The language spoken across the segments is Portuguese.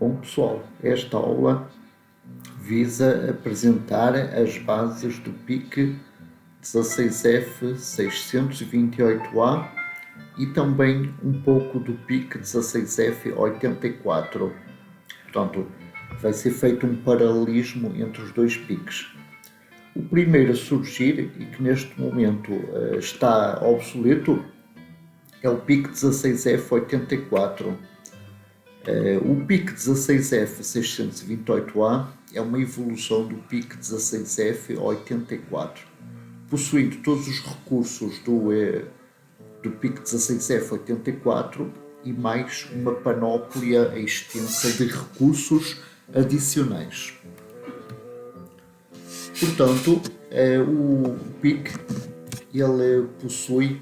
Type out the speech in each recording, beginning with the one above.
Bom pessoal, esta aula visa apresentar as bases do PIC 16F 628A e também um pouco do PIC 16F 84. Portanto, vai ser feito um paralelismo entre os dois PICs. O primeiro a surgir e que neste momento está obsoleto é o PIC 16F 84. O PIC 16F 628A é uma evolução do PIC 16F 84, possuindo todos os recursos do PIC 16F 84 e mais uma panóplia extensa de recursos adicionais. Portanto, o PIC ele possui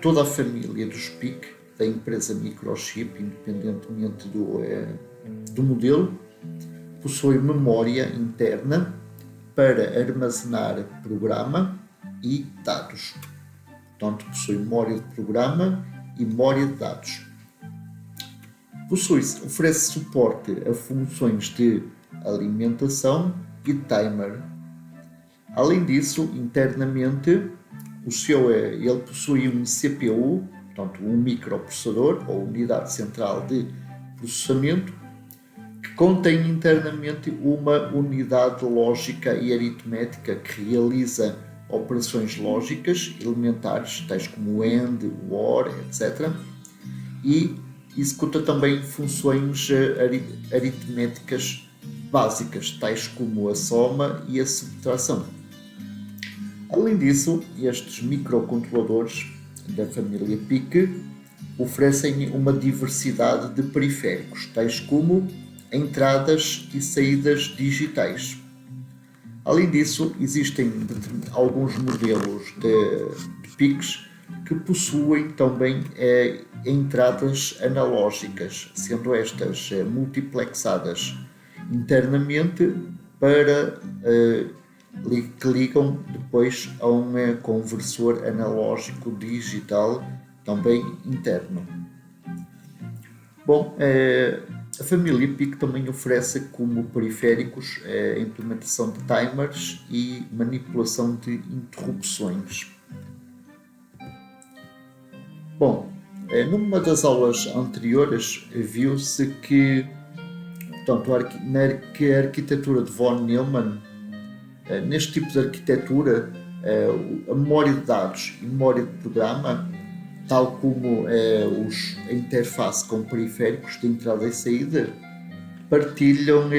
toda a família dos PIC da empresa Microchip, independentemente do modelo, possui memória interna para armazenar programa e dados. Portanto, possui memória de programa e memória de dados. Oferece suporte a funções de alimentação e timer. Além disso, internamente, ele possui um CPU, portanto, um microprocessador ou unidade central de processamento, que contém internamente uma unidade lógica e aritmética que realiza operações lógicas elementares, tais como AND, OR, etc. E executa também funções aritméticas básicas, tais como a soma e a subtração. Além disso, estes microcontroladores da família PIC oferecem uma diversidade de periféricos, tais como entradas e saídas digitais. Além disso, existem alguns modelos de PICs que possuem também entradas analógicas, sendo estas multiplexadas internamente para que ligam depois a um conversor analógico digital também interno. Bom, a família PIC também oferece como periféricos a implementação de timers e manipulação de interrupções. Bom, numa das aulas anteriores viu-se que, portanto, a arquitetura de von Neumann, neste tipo de arquitetura, a memória de dados e memória de programa, tal como a interface com periféricos de entrada e saída, partilham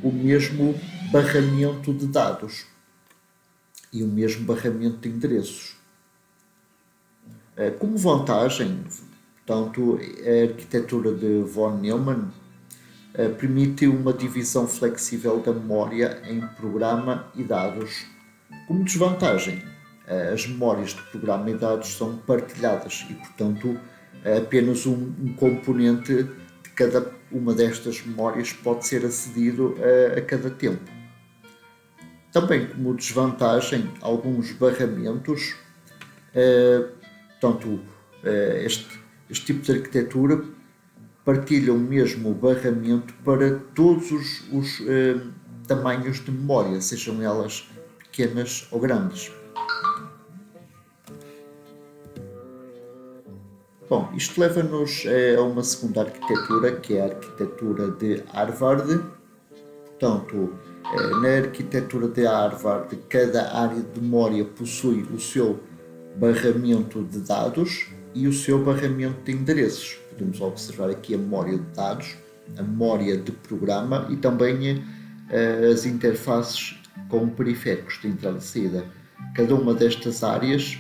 o mesmo barramento de dados e o mesmo barramento de endereços. Como vantagem, portanto, a arquitetura de von Neumann permite uma divisão flexível da memória em programa e dados. Como desvantagem, as memórias de programa e dados são partilhadas e, portanto, apenas um componente de cada uma destas memórias pode ser acedido a cada tempo. Também como desvantagem, alguns barramentos, portanto, este tipo de arquitetura partilham o mesmo barramento para todos os tamanhos de memória, sejam elas pequenas ou grandes. Bom, isto leva-nos a uma segunda arquitetura, que é a arquitetura de Harvard. Portanto, na arquitetura de Harvard, cada área de memória possui o seu barramento de dados e o seu barramento de endereços. Podemos observar aqui a memória de dados, a memória de programa e também as interfaces com periféricos de entrada e saída. Cada uma destas áreas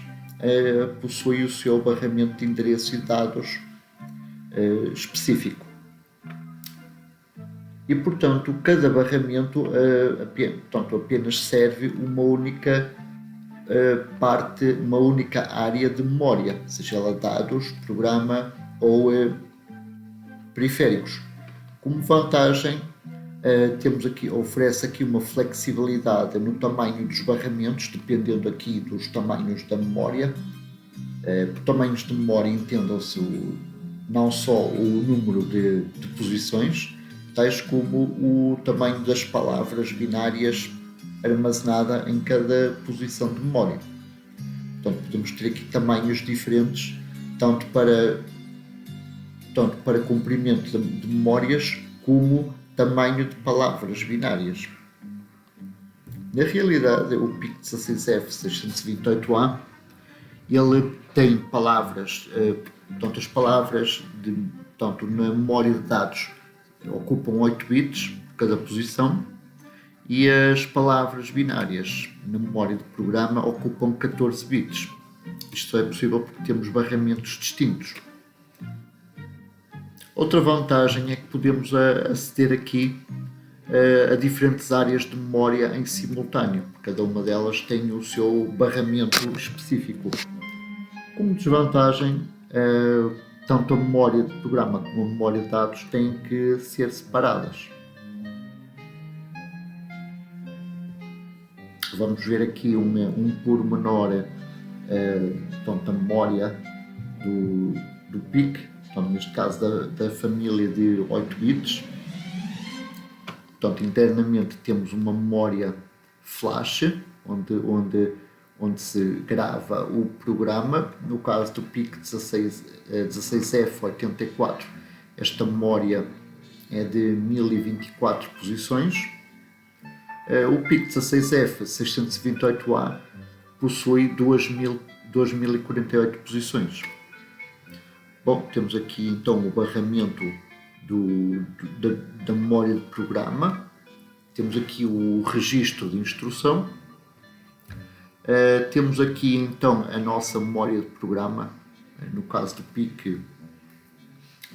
possui o seu barramento de endereço e dados específico. E, portanto, cada barramento apenas serve uma única uma única área de memória, seja ela dados, programa ou periféricos. Como vantagem, oferece aqui uma flexibilidade no tamanho dos barramentos, dependendo aqui dos tamanhos da memória. Por tamanhos de memória entendam-se não só o número de posições, tais como o tamanho das palavras binárias armazenada em cada posição de memória. Portanto, podemos ter aqui tamanhos diferentes, tanto para comprimento de memórias como tamanho de palavras binárias. Na realidade, o PIC16F628A ele tem palavras, portanto, as palavras na memória de dados ocupam 8 bits por cada posição e as palavras binárias na memória de programa ocupam 14 bits. Isto só é possível porque temos barramentos distintos. Outra vantagem é que podemos aceder aqui a diferentes áreas de memória em simultâneo. Cada uma delas tem o seu barramento específico. Como desvantagem, tanto a memória de programa como a memória de dados têm que ser separadas. Vamos ver aqui um pormenor da memória do PIC, portanto, neste caso da família de 8 bits. Portanto, internamente temos uma memória flash, onde se grava o programa. No caso do PIC 16F84, esta memória é de 1024 posições. O PIC 16F628A possui 2048 posições. Bom, temos aqui então o barramento da memória de programa. Temos aqui o registro de instrução. Temos aqui então a nossa memória de programa. No caso do PIC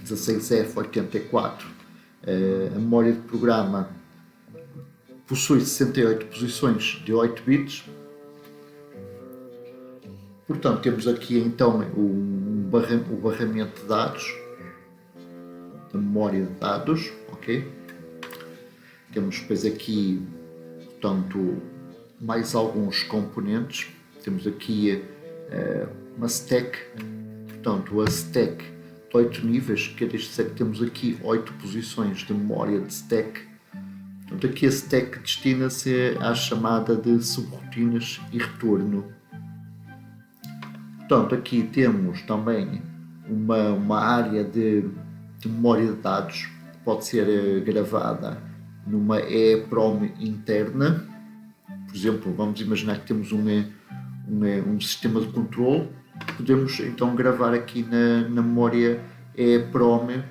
16F84, a memória de programa possui 68 posições de 8 bits. Portanto, temos aqui então o barramento de dados, a memória de dados, ok? Temos depois aqui, portanto, mais alguns componentes. Temos aqui uma stack, portanto, a stack de 8 níveis, quer dizer que temos aqui 8 posições de memória de stack. Portanto, aqui a stack destina-se à chamada de subrotinas e retorno. Portanto, aqui temos também uma área de memória de dados que pode ser gravada numa EEPROM interna. Por exemplo, vamos imaginar que temos um sistema de controle. Podemos então gravar aqui na memória EEPROM,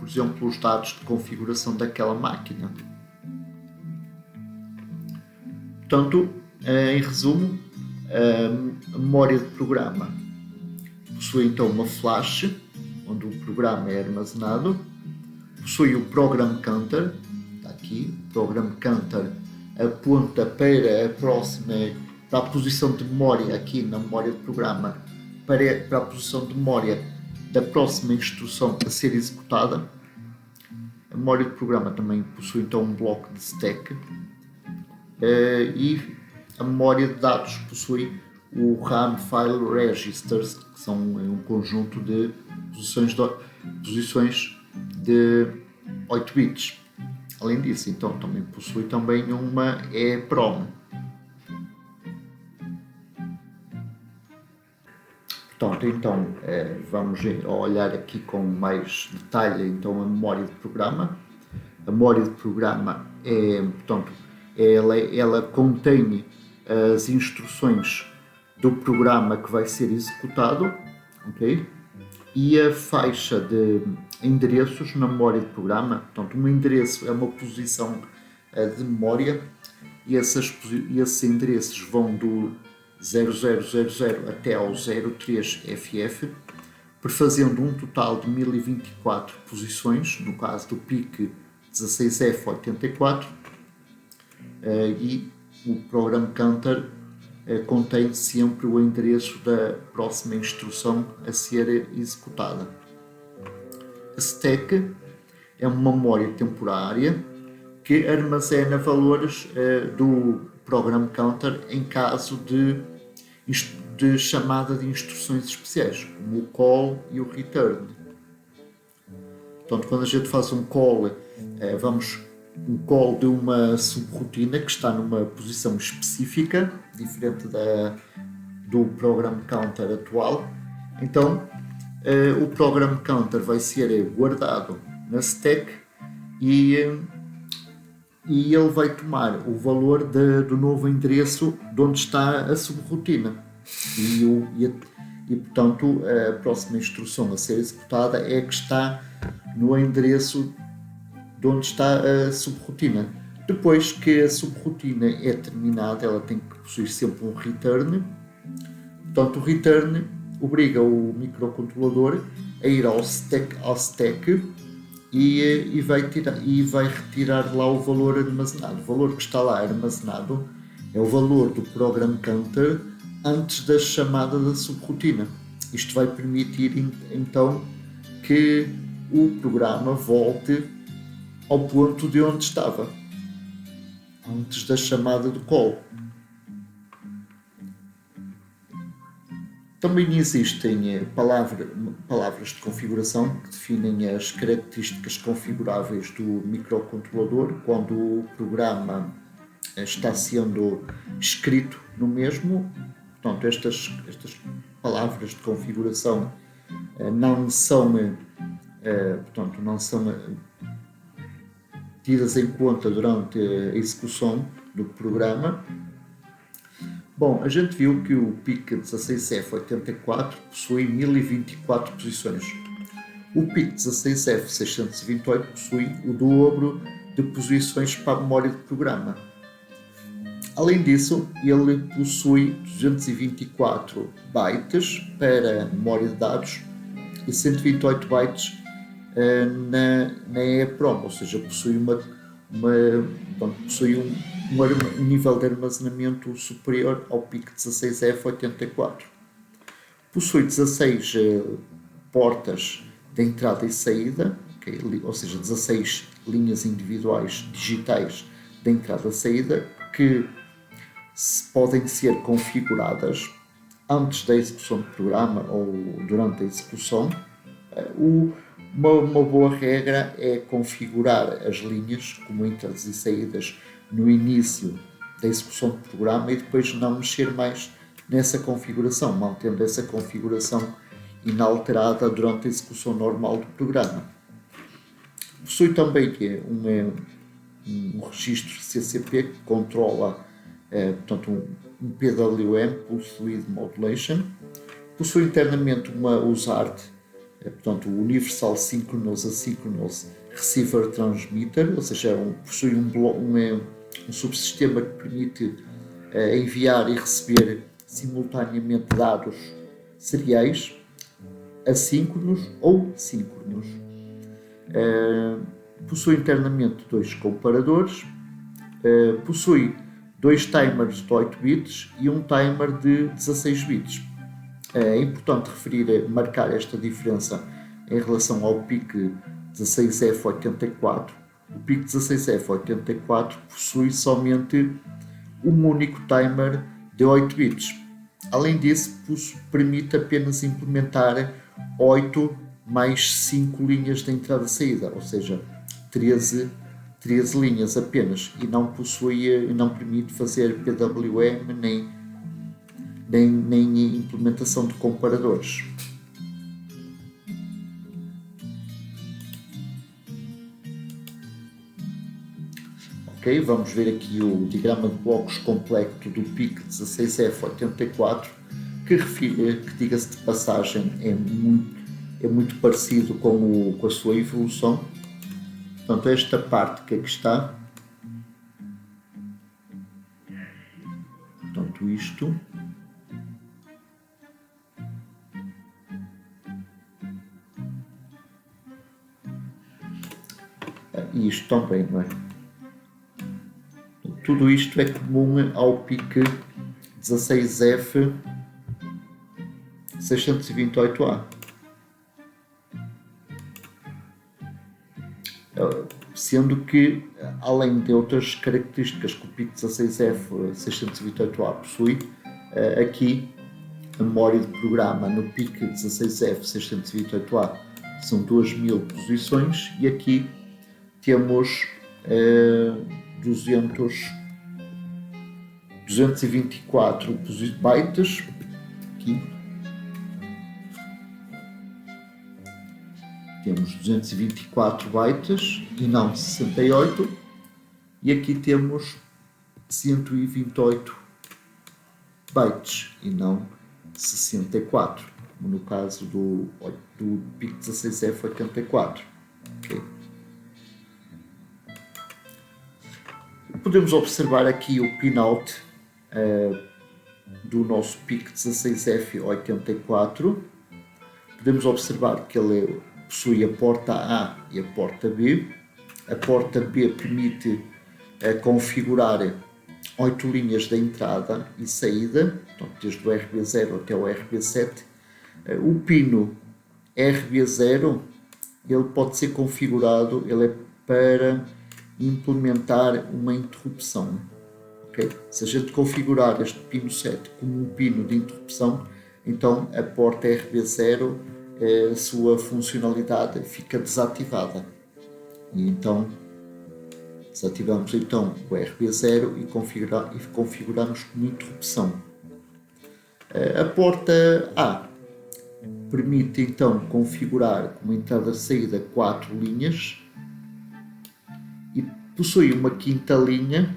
por exemplo, os dados de configuração daquela máquina. Portanto, em resumo, a memória de programa possui então uma flash, onde o programa é armazenado, possui o Program Counter, está aqui, o Program Counter aponta para a posição de memória aqui na memória de programa, para a posição de memória da próxima instrução a ser executada. A memória de programa também possui então um bloco de stack, e a memória de dados possui o RAM File Registers, que são um conjunto de posições de 8 bits. Além disso, então, também possui também uma EEPROM. Portanto, então, vamos olhar aqui com mais detalhe então, a memória de programa. A memória de programa ela contém as instruções do programa que vai ser executado, ok? E a faixa de endereços na memória de programa. Portanto, um endereço é uma posição de memória e esses endereços vão do 0000 até ao 03FF, prefazendo um total de 1024 posições, no caso do PIC 16F84, e o Program Counter contém sempre o endereço da próxima instrução a ser executada. A stack é uma memória temporária que armazena valores do Program Counter em caso de chamada de instruções especiais, como o call e o return. Portanto, quando a gente faz um call, um call de uma subrotina que está numa posição específica, diferente do program counter atual. Então, o program counter vai ser guardado na stack e ele vai tomar o valor do novo endereço de onde está a subrotina. E, portanto, a próxima instrução a ser executada é que está no endereço de onde está a subrotina. Depois que a subrotina é terminada, ela tem que possuir sempre um return. Portanto, o return obriga o microcontrolador a ir ao stack e vai retirar lá o valor armazenado. O valor que está lá armazenado é o valor do program counter antes da chamada da subrotina. Isto vai permitir então que o programa volte ao ponto de onde estava antes da chamada do call. Também existem palavras de configuração que definem as características configuráveis do microcontrolador quando o programa está sendo escrito no mesmo. Portanto, estas palavras de configuração não são tidas em conta durante a execução do programa. Bom, a gente viu que o PIC16F84 possui 1024 posições. O PIC16F628 possui o dobro de posições para a memória de programa. Além disso, ele possui 224 bytes para a memória de dados e 128 bytes na EEPROM, ou seja, possui um nível de armazenamento superior ao PIC16F84. Possui 16 portas de entrada e saída, ou seja, 16 linhas individuais digitais de entrada e saída que podem ser configuradas antes da execução do programa ou durante a execução. Uma boa regra é configurar as linhas como entradas e saídas no início da execução do programa e depois não mexer mais nessa configuração, mantendo essa configuração inalterada durante a execução normal do programa. Possui também um registro CCP que controla um PWM, Pulse Width Modulation. Possui internamente uma USART, o Universal Synchronous Asynchronous Receiver Transmitter, ou seja, possui um subsistema que permite enviar e receber simultaneamente dados seriais, assíncronos ou síncronos. Possui internamente 2 comparadores, possui 2 timers de 8 bits e um timer de 16 bits. É importante marcar esta diferença em relação ao PIC 16F84. O PIC 16F84 possui somente um único timer de 8 bits. Além disso, permite apenas implementar 8 mais 5 linhas de entrada e saída, ou seja, 13 linhas apenas, e não permite fazer PWM nem implementação de comparadores. Ok, vamos ver aqui o diagrama de blocos completo do PIC 16F84, que diga-se de passagem, é muito parecido com a sua evolução. Portanto, esta parte que aqui está, portanto, isto, e isto também, não é? Tudo isto é comum ao PIC 16F628A. Sendo que, além de outras características que o PIC 16F628A possui, aqui a memória de programa no PIC 16F628A são 2000 posições, e aqui temos 224 bytes, aqui temos 224 bytes e não 68, e aqui temos 128 bytes e não 64, como no caso do PIC16F84. Okay. Podemos observar aqui o pinout do nosso PIC16F84. Podemos observar que ele possui a porta A e a porta B. A porta B permite configurar 8 linhas de entrada e saída, portanto, desde o RB0 até o RB7. O pino RB0 ele pode ser configurado, ele é para implementar uma interrupção. Okay? Se a gente configurar este pino 7 como um pino de interrupção, então a porta RB0, a sua funcionalidade fica desativada. E então desativamos então o RB0 e configuramos como interrupção. A porta A permite então configurar como entrada e saída 4 linhas e possui uma quinta linha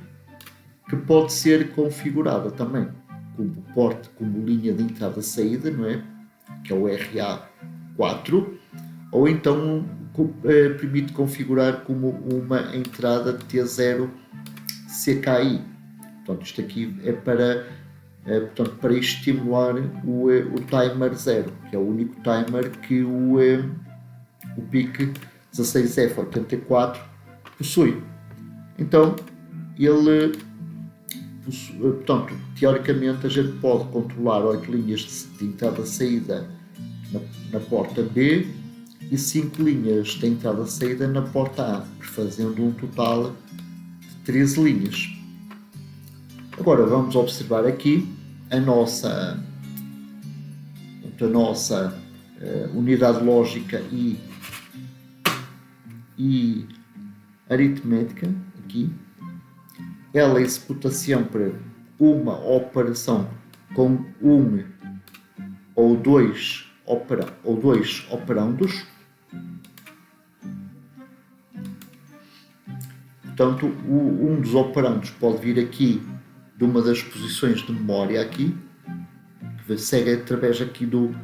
que pode ser configurada também como linha de entrada e saída, não é? Que é o RA4, ou então permite configurar como uma entrada T0 CKI. Portanto, isto aqui é para estimular o timer 0, que é o único timer que o PIC 16F84 possui. Então, portanto, teoricamente a gente pode controlar 8 linhas de entrada e saída na porta B e 5 linhas de entrada e saída na porta A, fazendo um total de 13 linhas. Agora vamos observar aqui a nossa unidade lógica e aritmética. Aqui ela executa sempre uma operação com um ou dois operandos. Portanto, um dos operandos pode vir aqui de uma das posições de memória aqui, que segue através aqui do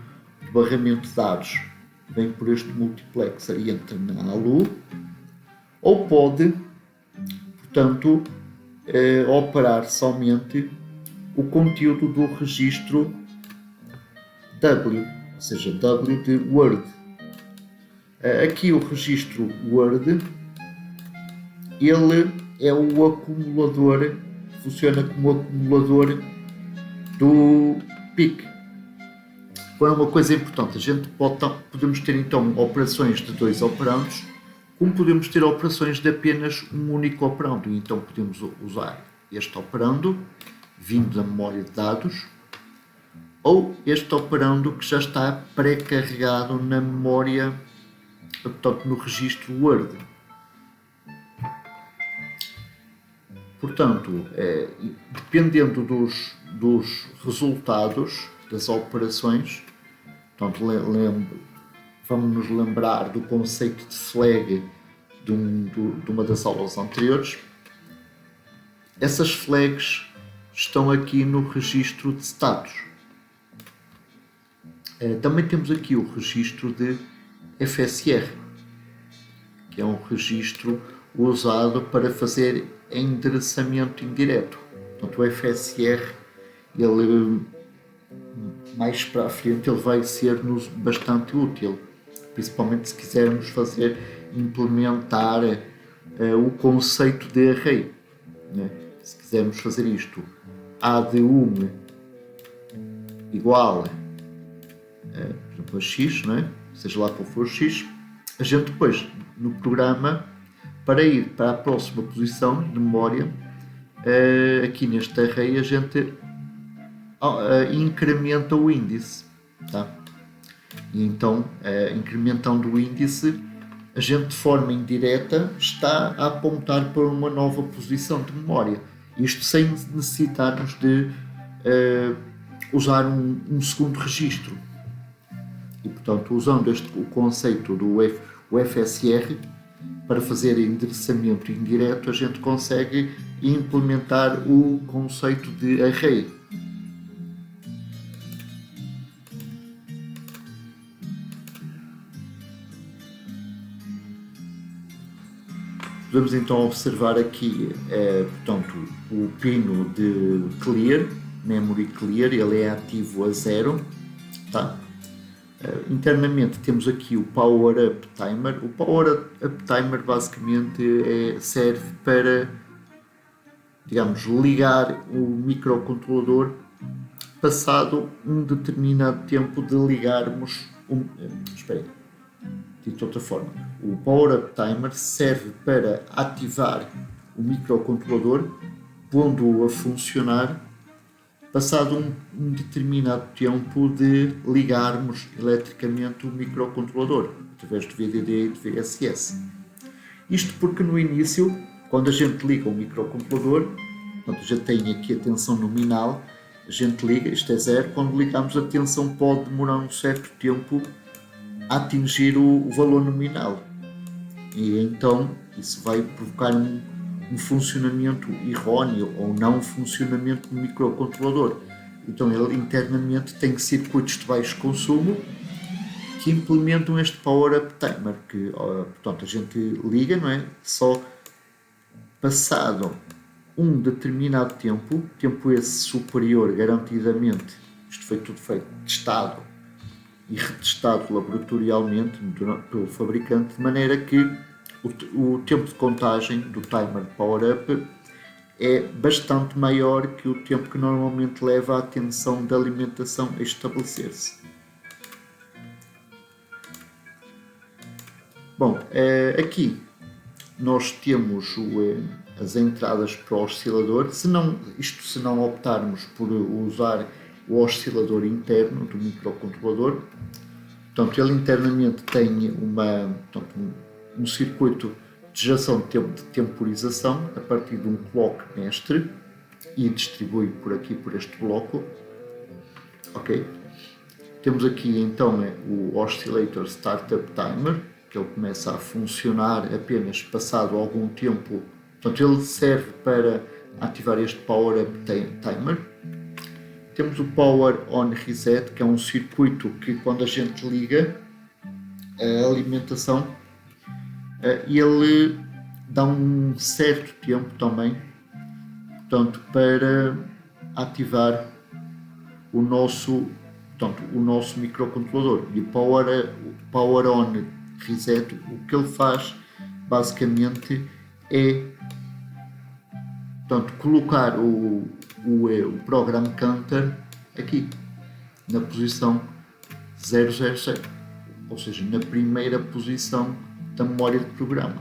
barramento de dados, vem por este multiplexer e entra na ALU, ou pode, portanto, operar somente o conteúdo do registro W, ou seja, W de Word. Aqui o registro Word, ele é o acumulador, funciona como acumulador do PIC. Agora, uma coisa importante, a gente podemos ter então operações de 2 operandos, como podemos ter operações de apenas um único operando. Então podemos usar este operando vindo da memória de dados, ou este operando que já está pré-carregado na memória, portanto no registro Word. Portanto, dependendo dos resultados das operações, portanto, vamos nos lembrar do conceito de flag de uma das aulas anteriores. Essas flags estão aqui no registro de status. Também temos aqui o registro de FSR, que é um registro usado para fazer endereçamento indireto. Portanto, o FSR, ele mais para a frente, ele vai ser-nos bastante útil, principalmente se quisermos implementar o conceito de array, né? Se quisermos fazer isto, A de 1 igual por exemplo, a X, não é? Seja lá qual for X, a gente depois no programa, para ir para a próxima posição de memória, aqui neste array a gente incrementa o índice, tá? E então, incrementando o índice, a gente de forma indireta está a apontar para uma nova posição de memória. Isto sem necessitarmos de usar um segundo registro. E, portanto, usando o conceito do FSR, para fazer endereçamento indireto, a gente consegue implementar o conceito de array. Podemos então observar aqui, portanto, o pino de clear, memory clear, ele é ativo a 0, tá? Internamente temos aqui o Power Up Timer. O Power Up Timer basicamente serve para, digamos, ligar o microcontrolador passado um determinado tempo de ligarmos de outra forma. O Power Up Timer serve para ativar o microcontrolador, pondo-o a funcionar passado um determinado tempo de ligarmos eletricamente o microcontrolador, através do VDD e do VSS. Isto porque no início, quando a gente liga o microcontrolador, quando a gente tem aqui a tensão nominal, a gente liga, isto é 0, quando ligamos a tensão pode demorar um certo tempo a atingir o valor nominal. E então isso vai provocar um funcionamento erróneo ou não funcionamento do microcontrolador. Então ele internamente tem circuitos de baixo consumo que implementam este Power Up Timer, que portanto a gente liga, não é? Só passado um determinado tempo esse superior garantidamente, isto foi tudo feito, testado e retestado laboratorialmente pelo fabricante, de maneira que o tempo de contagem do timer Power Up é bastante maior que o tempo que normalmente leva a tensão de alimentação a estabelecer-se. Bom, aqui nós temos as entradas para o oscilador, se não optarmos por usar o oscilador interno do microcontrolador. Portanto, ele internamente tem um circuito de geração de temporização a partir de um clock mestre e distribui por aqui, por este bloco. Ok. Temos aqui então o Oscillator Startup Timer, que ele começa a funcionar apenas passado algum tempo. Portanto, ele serve para ativar este Power Up Timer. Temos o Power On Reset, que é um circuito que quando a gente liga a alimentação, ele dá um certo tempo também, portanto, para ativar o nosso microcontrolador. E o Power On Reset, o que ele faz basicamente é, portanto, colocar o Program Counter aqui na posição 000, ou seja, na primeira posição da memória de programa.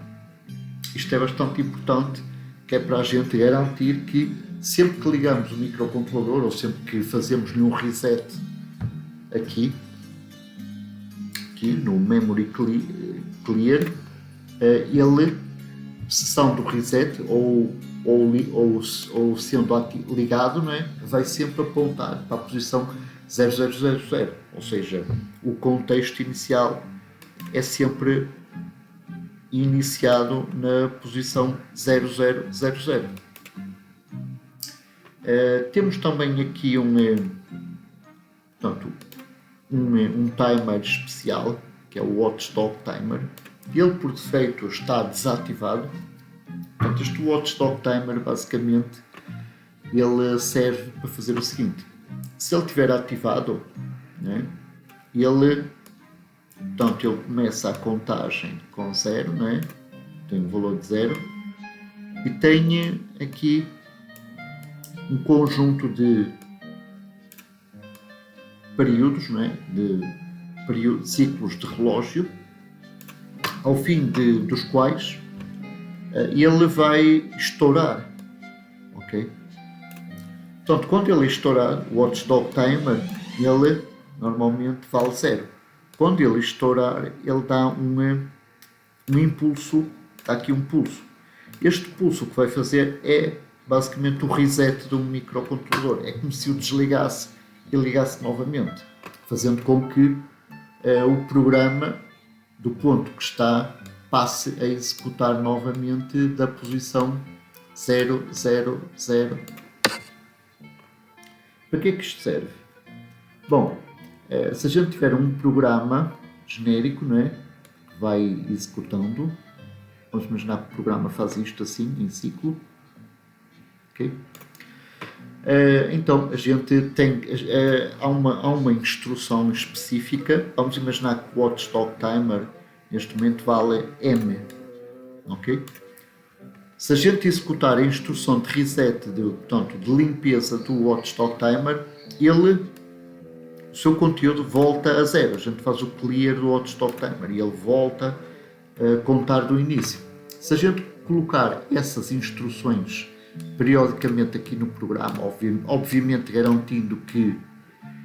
Isto é bastante importante, que é para a gente garantir que sempre que ligamos o microcontrolador ou sempre que fazemos um reset aqui no Memory Clear, ele, sessão do reset ou sendo ligado, não é? Vai sempre apontar para a posição 0000, ou seja, o contexto inicial é sempre iniciado na posição 0000. Temos também aqui um timer especial, que é o Watchdog Timer. Ele por defeito está desativado. Portanto, este Watchdog Timer basicamente ele serve para fazer o seguinte: se ele estiver ativado, né, ele começa a contagem com 0, né, tem um valor de 0 e tem aqui um conjunto de períodos, né, de ciclos de relógio, ao fim dos quais ele vai estourar, ok? Portanto, quando ele estourar, o Watchdog Timer, ele normalmente vale 0. quando ele estourar, ele dá um impulso, dá aqui um pulso. Este pulso que vai fazer é basicamente o reset do microcontrolador. É como se o desligasse e ligasse novamente, fazendo com que o programa, do ponto que está, passe a executar novamente da posição 0, 0, 0. Para que é que isto serve? Bom, se a gente tiver um programa genérico, não é, que vai executando, vamos imaginar que o programa faz isto assim, em ciclo, ok? Então a gente tem, há uma instrução específica. Vamos imaginar que o watchdog timer neste momento vale M, ok? Se a gente executar a instrução de reset, portanto, de limpeza do watchdog timer, o seu conteúdo volta a zero. A gente faz o clear do watchdog timer e ele volta a contar do início. Se a gente colocar essas instruções periodicamente aqui no programa, obviamente garantindo que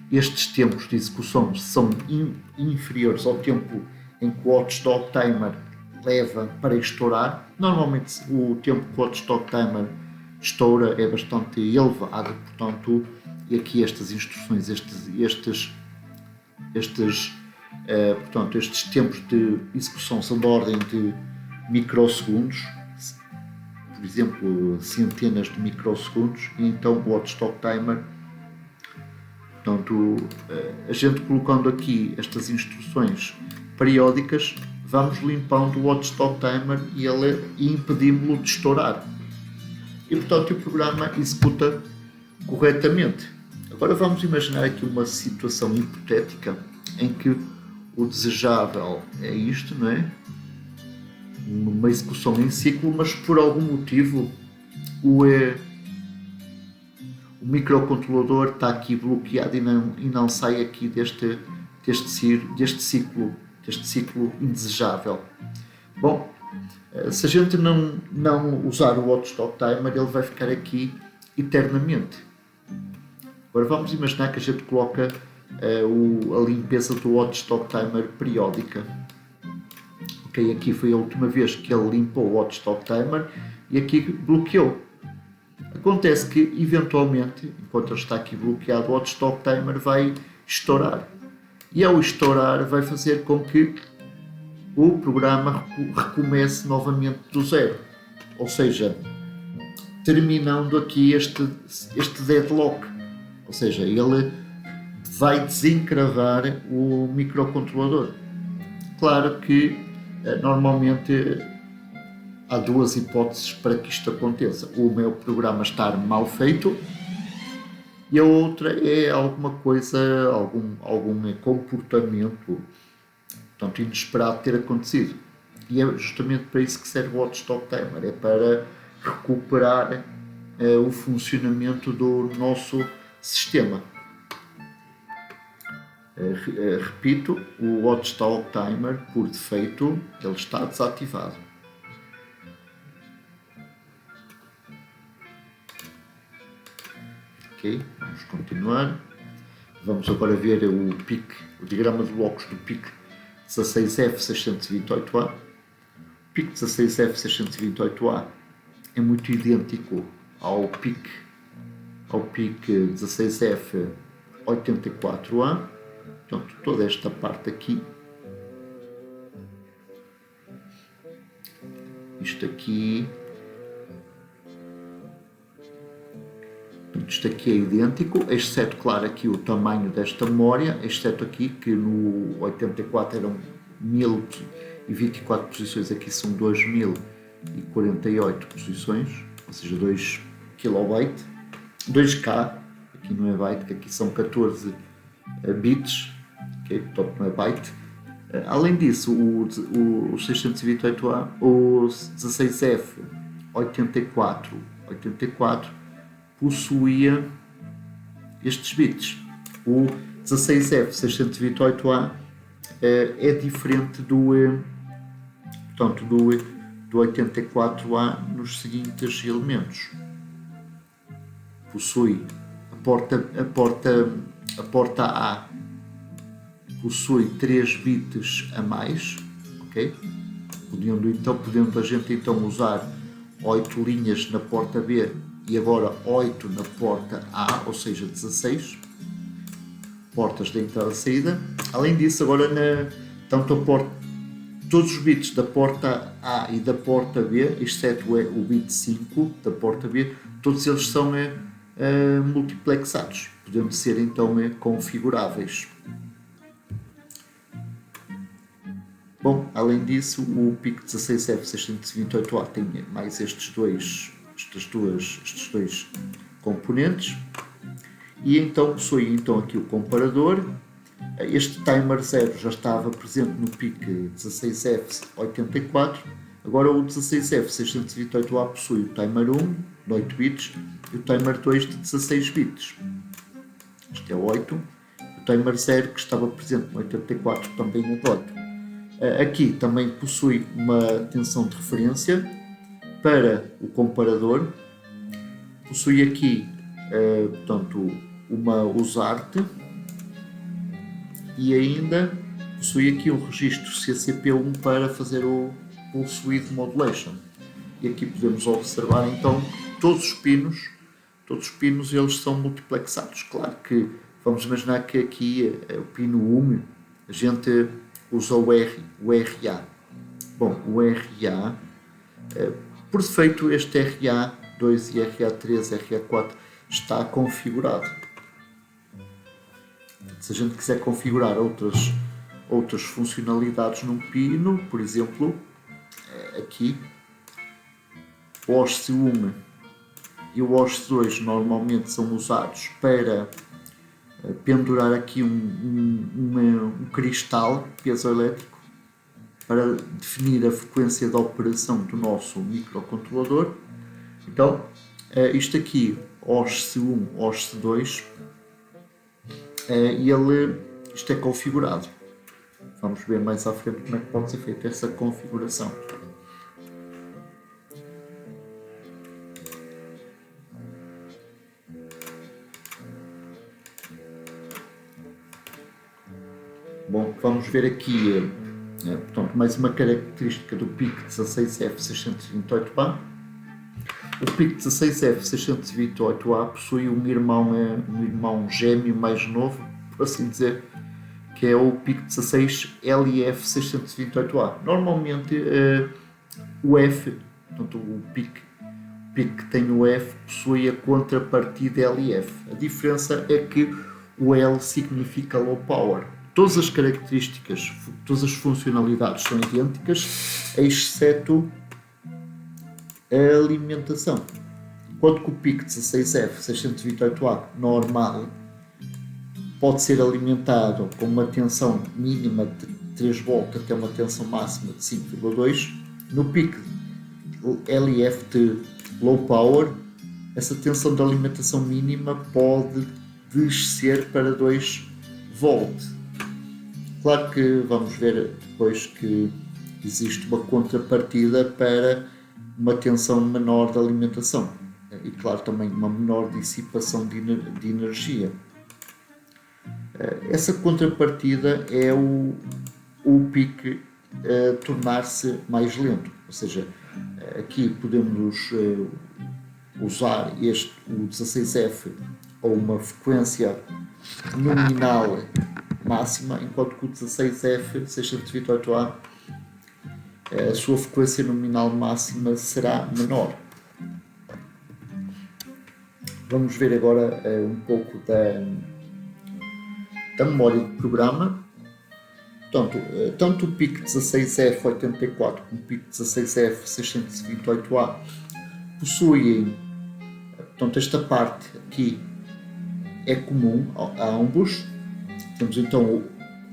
estes tempos de execução são inferiores ao tempo em que o watchdog timer leva para estourar. Normalmente o tempo que o watchdog timer estoura é bastante elevado, portanto, e aqui estas instruções, estes tempos de execução são da ordem de microsegundos, por exemplo, centenas de microsegundos, e então o watchdog timer, portanto, a gente colocando aqui estas instruções periódicas, vamos limpando o watchdog timer e impedimos-lo de estourar. E portanto o programa executa corretamente. Agora vamos imaginar aqui uma situação hipotética em que o desejável é isto, não é? Uma execução em ciclo, mas por algum motivo o microcontrolador está aqui bloqueado e não sai aqui deste ciclo indesejável. Bom, se a gente não usar o watchdog timer, ele vai ficar aqui eternamente. Agora vamos imaginar que a gente coloca a limpeza do watchdog timer periódica. Ok, aqui foi a última vez que ele limpou o watchdog timer e aqui bloqueou. Acontece que, eventualmente, enquanto ele está aqui bloqueado, o watchdog timer vai estourar. E ao estourar vai fazer com que o programa recomece novamente do zero. Ou seja, terminando aqui este deadlock. Ou seja, ele vai desencravar o microcontrolador. Claro que normalmente há duas hipóteses para que isto aconteça. Uma é o programa estar mal feito e a outra é alguma coisa, algum comportamento, portanto, inesperado ter acontecido. E é justamente para isso que serve o watchdog timer, é para recuperar o funcionamento do nosso sistema. Repito, o watchdog timer, por defeito, ele está desativado. Ok, vamos continuar. Vamos agora ver o diagrama de blocos do PIC 16F628A. O PIC 16F628A é muito idêntico ao PIC 16F84A. Portanto, toda esta parte aqui, isto aqui é idêntico, exceto, claro, aqui o tamanho desta memória, exceto aqui que no 84 eram 1024 posições, aqui são 2048 posições, ou seja, 2 KB, 2K, aqui não é byte, que aqui são 14 bits, okay, portanto não é byte. Além disso, o 628A, o 16F84 possuía estes bits. O 16F628A é diferente do 84A nos seguintes elementos. Possui a porta A possui 3 bits a mais, ok? Podendo a gente então usar 8 linhas na porta B e agora 8 na porta A, ou seja, 16 portas de entrada e saída. Além disso, agora todos os bits da porta A e da porta B, exceto o bit 5 da porta B, todos eles são multiplexados, podendo ser então configuráveis. Bom, além disso, o PIC 16F628A tem mais estes dois componentes e então possui então aqui o comparador. Este timer 0 já estava presente no PIC 16F84, agora o 16F628A possui o timer 1 de 8 bits e o timer 2 de 16 bits. Este é o 8, o timer 0 que estava presente no 84 também é de 8. Aqui também possui uma tensão de referência para o comparador, possui aqui portanto, uma USART e ainda possui aqui um registro CCP1 para fazer o Pulse Width Modulation. E aqui podemos observar então todos os pinos eles são multiplexados. Claro que vamos imaginar que aqui o pino 1 a gente usa o RA. Bom, o RA, por defeito este RA2 e RA3, RA4 está configurado. Se a gente quiser configurar outras funcionalidades num pino, por exemplo, aqui o OSC1 e o OSC2 normalmente são usados para pendurar aqui um cristal piezoelétrico para definir a frequência de operação do nosso microcontrolador. Então, isto aqui, OSC1, OSC2, isto é configurado. Vamos ver mais à frente como é que pode ser feita essa configuração. Bom, vamos ver aqui portanto, mais uma característica do PIC 16F628A. O PIC 16F628A possui um irmão gêmeo mais novo, por assim dizer, que é o PIC 16LF628A. Normalmente o F, portanto, o PIC que tem o F, possui a contrapartida LF. A diferença é que o L significa low power. Todas as características, todas as funcionalidades são idênticas, exceto a alimentação. Enquanto que o PIC 16F628A normal pode ser alimentado com uma tensão mínima de 3 V até uma tensão máxima de 5,2, no PIC LF de low power, essa tensão de alimentação mínima pode descer para 2 V. Claro que vamos ver depois que existe uma contrapartida para uma tensão menor de alimentação e, claro, também uma menor dissipação de energia. Essa contrapartida é o PIC tornar-se mais lento, ou seja, aqui podemos usar o 16F a uma frequência nominal máxima, enquanto que o 16F628A a sua frequência nominal máxima será menor. Vamos ver agora um pouco da memória de programa. Portanto, tanto o PIC 16F84 como o PIC 16F628A possuem, portanto, esta parte aqui é comum a ambos. Temos então,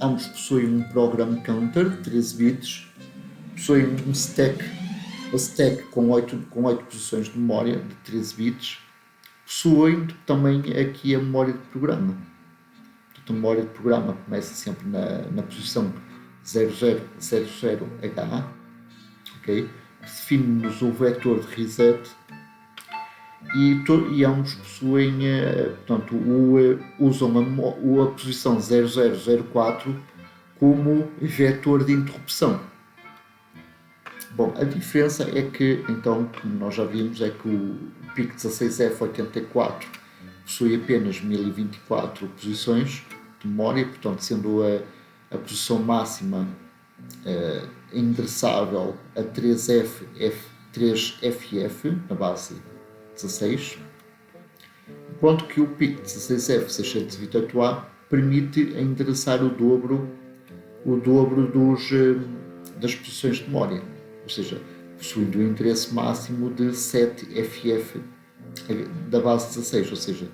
ambos possuem um program counter de 13 bits, possuem um stack com 8 posições de memória de 13 bits, possuem também aqui a memória de programa. A memória de programa começa sempre na posição 0000H, okay? Que define-nos o vetor de reset e ambos possuem, portanto, usam a posição 0004 como vetor de interrupção. Bom, a diferença é que, então, como nós já vimos, é que o PIC16F84 possui apenas 1024 posições de memória, portanto, sendo a posição máxima endereçável a 3FF na base 16, enquanto que o PIC16F628A permite endereçar o dobro das posições de memória, ou seja, possuindo o endereço máximo de 7FF da base 16, ou seja,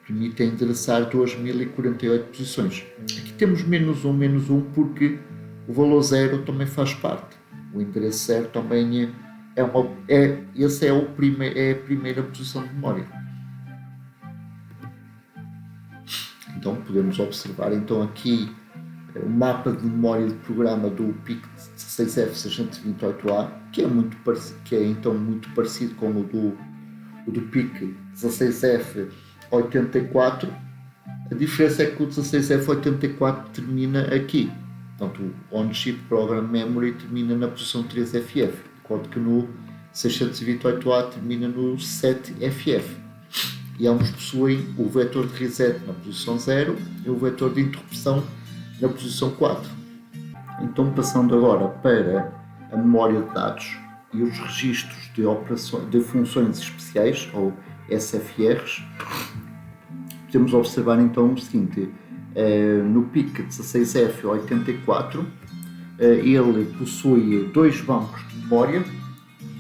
permite endereçar 2048 posições. Aqui temos menos um porque o valor 0 também faz parte. O endereço 0 também é a primeira posição de memória. Então podemos observar então aqui o mapa de memória de programa do PIC16F628A, que é então muito parecido com o do PIC16F84. A diferença é que o 16F84 termina aqui. Portanto, o On-Chip Program Memory termina na posição 3FF, enquanto que no 628A termina no 7FF. E ambos possuem o vetor de reset na posição 0 e o vetor de interrupção na posição 4. Então, passando agora para a memória de dados e os registros de funções especiais, ou SFRs, podemos observar então o seguinte: no PIC16F84 ele possui dois bancos de memória,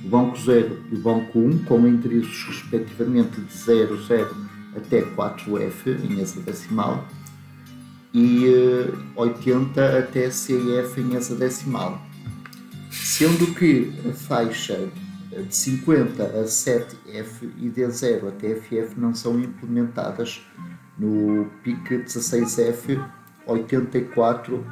o banco 0 e o banco 1, com endereços respectivamente de 00 até 4F em hexadecimal e 80 até CF em hexadecimal, sendo que a faixa de 50 a 7F e de 0 até FF não são implementadas no PIC16F84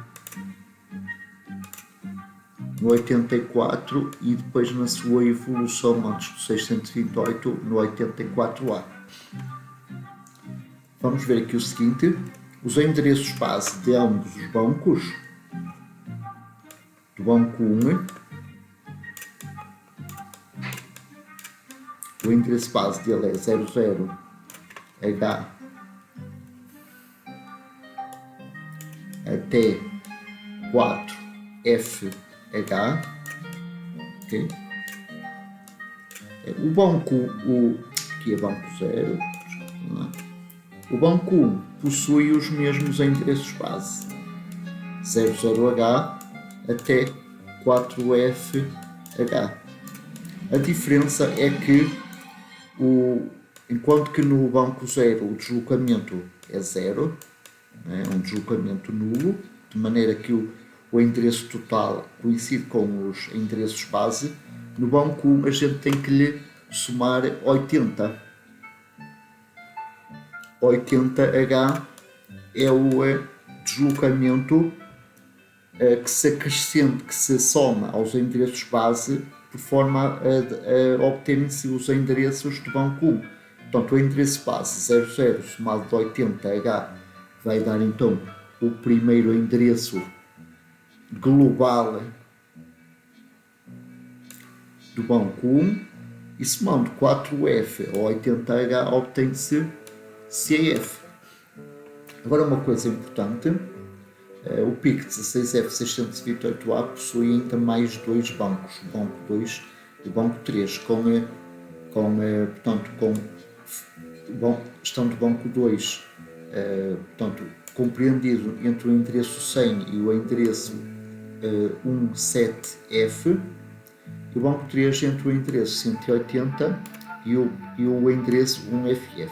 no 84 e depois na sua evolução antes do 628 no 84A. Vamos ver aqui o seguinte: os endereços base de ambos os bancos, do banco 1, o endereço base dele é 00H até 4FH, okay? O banco, aqui é banco 0, o banco 1 possui os mesmos endereços base, 00H até 4FH. A diferença é que, enquanto que no banco 0 o deslocamento é 0, é um deslocamento nulo, de maneira que o endereço total coincide com os endereços base, no banco 1 a gente tem que lhe somar 80. 80H é o deslocamento que se acrescenta, que se soma aos endereços base de forma a obterem-se os endereços do banco 1. Portanto, o endereço base 00 somado de 80H vai dar então o primeiro endereço global do banco 1 e somando 4F a 80H obtém-se CF. Agora uma coisa importante, o PIC16F628A possui ainda mais dois bancos, o banco 2 e o banco 3, estando o banco 2 compreendido entre o endereço 100 e o endereço 17F, e o banco 3 entre o endereço 180 e o endereço 1FF.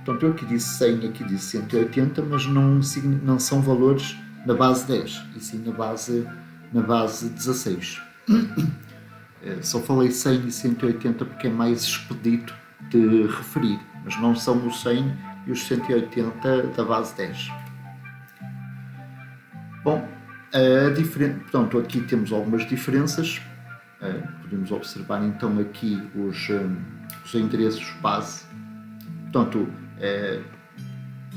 Portanto, eu aqui disse 100, aqui disse 180, mas não são valores na base 10, e sim na base 16. Só falei 100 e 180 porque é mais expedito de referir, mas não são os 100 e os 180 da base 10. Bom, portanto, aqui temos algumas diferenças. Podemos observar então aqui os endereços base. Portanto,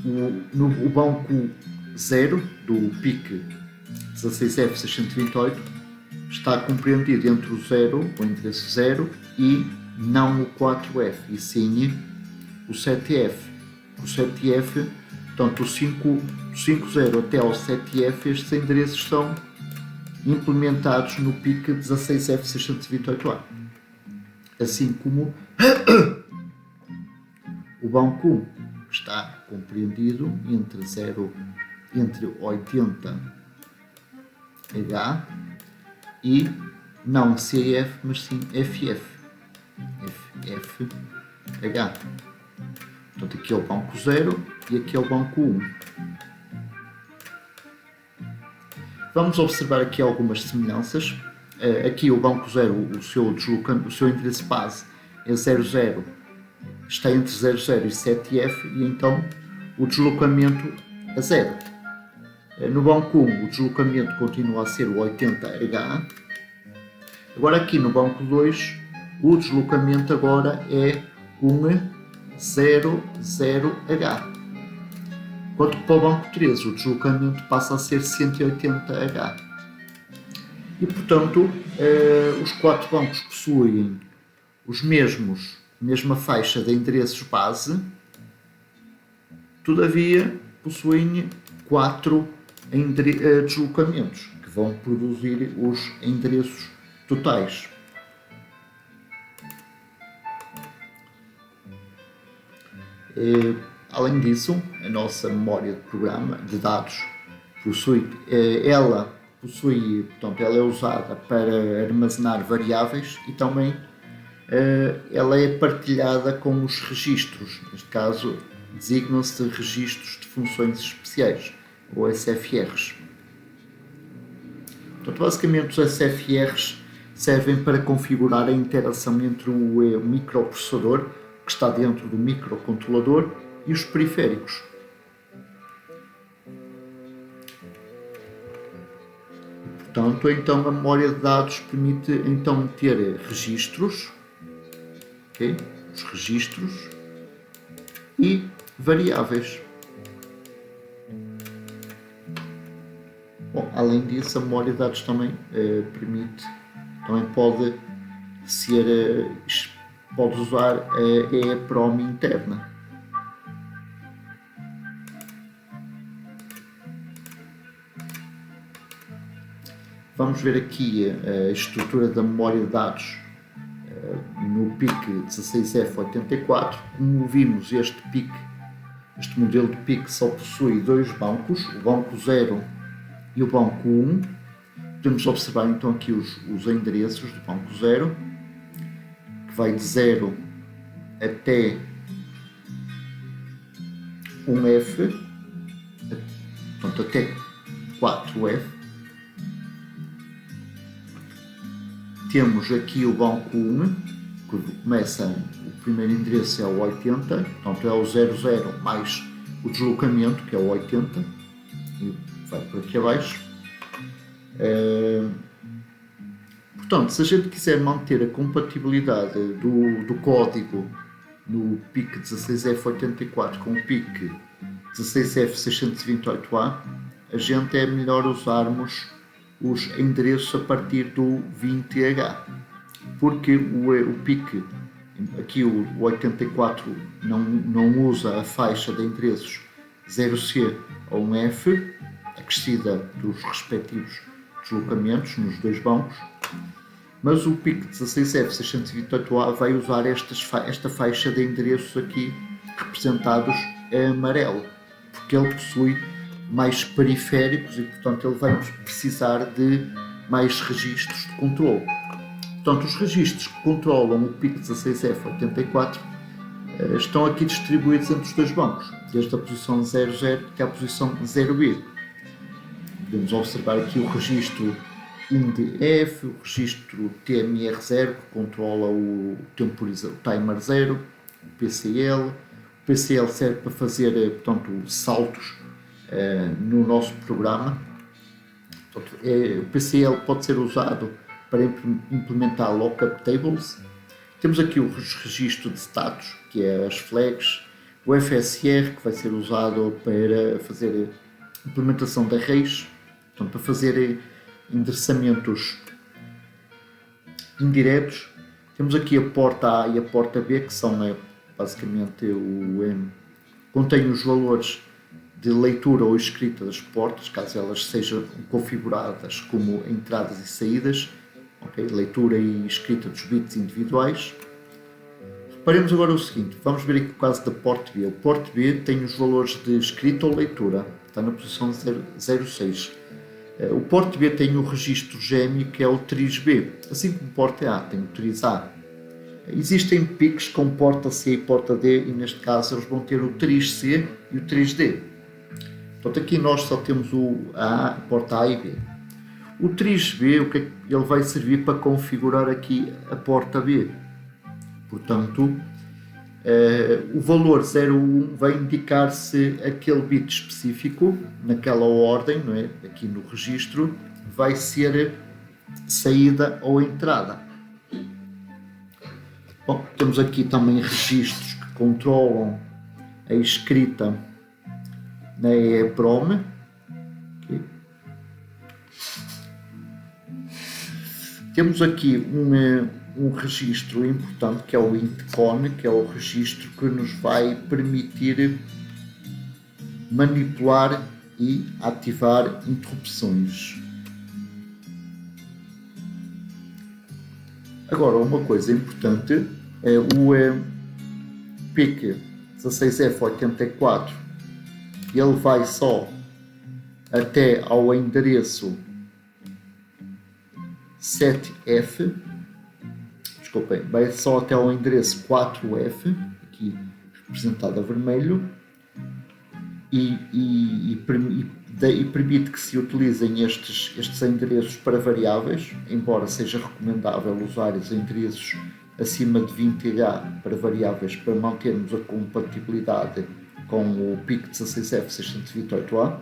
o banco 0 do PIC 16F628 está compreendido entre o 0, o endereço 0, e não o 4F, e sim o 7F. O 7F, portanto, do 50 até ao 7F, estes endereços são implementados no PIC 16F628A. Assim como o banco 1 está compreendido entre 80H e não CF, mas sim FF. FFH. Portanto, aqui é o banco 0 e aqui é o banco 1. Vamos observar aqui algumas semelhanças. Aqui o banco 0, o seu endereço base é 00, está entre 00 e 7F, e então o deslocamento a 0. No banco 1 o deslocamento continua a ser o 80H. Agora aqui no banco 2 o deslocamento agora é um 00H. Enquanto que para o banco 3 o deslocamento passa a ser 180H. E portanto os 4 bancos possuem a mesma faixa de endereços base, todavia possuem 4 deslocamentos que vão produzir os endereços totais. Além disso, a nossa memória de programa de dados ela é usada para armazenar variáveis e também ela é partilhada com os registros. Neste caso, designam-se registros de funções especiais, ou SFRs. Portanto, basicamente, os SFRs servem para configurar a interação entre o microprocessador, que está dentro do microcontrolador, e os periféricos. Portanto, então a memória de dados permite então ter registros, okay? Os registros e variáveis. Bom, além disso, a memória de dados também pode usar a EEPROM interna. Vamos ver aqui a estrutura da memória de dados no PIC 16F84. Como vimos, este modelo de PIC só possui 2 bancos, o banco 0 e o banco 1. Podemos observar então aqui os endereços do banco 0, que vai de 0 até 1F, portanto até 4F. Temos aqui o banco 1, que começa, o primeiro endereço é o 80, portanto é o 00 mais o deslocamento, que é o 80, e vai por aqui abaixo. Portanto, se a gente quiser manter a compatibilidade do código no PIC 16F84 com o PIC 16F628A, a gente é melhor usarmos os endereços a partir do 20H, porque o PIC, aqui o 84 não usa a faixa de endereços 0C ou 1F, acrescida dos respectivos deslocamentos nos 2 bancos, mas o PIC 16F628A vai usar esta faixa de endereços aqui representados em amarelo, porque ele possui mais periféricos e, portanto, ele vai precisar de mais registros de controle. Portanto, os registros que controlam o PIC 16F84 estão aqui distribuídos entre os 2 bancos, desde a posição 00 até a posição 0B. Podemos observar aqui o registro INDF, o registro TMR0, que controla o timer 0, o PCL. O PCL serve para fazer, portanto, saltos no nosso programa. Portanto, o PCL pode ser usado para implementar lookup tables. Temos aqui o registro de status, que é as flags, o FSR, que vai ser usado para fazer implementação de arrays, Portanto, para fazer endereçamentos indiretos, temos aqui a porta A e a porta B, que são basicamente contém os valores de leitura ou escrita das portas, caso elas sejam configuradas como entradas e saídas, okay? Leitura e escrita dos bits individuais. Reparemos agora o seguinte, vamos ver aqui o caso da porta B. O porta B tem os valores de escrita ou leitura, está na posição 06. O porta B tem o registro gêmeo, que é o triz B, assim como o porta A tem o triz A. Existem PICs com porta C e porta D, e neste caso eles vão ter o triz C e o triz D. Portanto, aqui nós só temos a porta A e B. O triz B, ele vai servir para configurar aqui a porta B. Portanto, o valor 01 vai indicar se aquele bit específico, naquela ordem, não é? Aqui no registro, vai ser saída ou entrada. Bom, temos aqui também registros que controlam a escrita na EEPROM. Okay. Temos aqui um registro importante, que é o INTCON, que é o registro que nos vai permitir manipular e ativar interrupções. Agora, uma coisa importante é o PIC 16F84, ele vai só até ao endereço 7F, desculpem, vai só até ao endereço 4F, aqui representado a vermelho, e permite que se utilizem estes endereços para variáveis, embora seja recomendável usar os endereços acima de 20H para variáveis para mantermos a compatibilidade com o PIC 16F628A.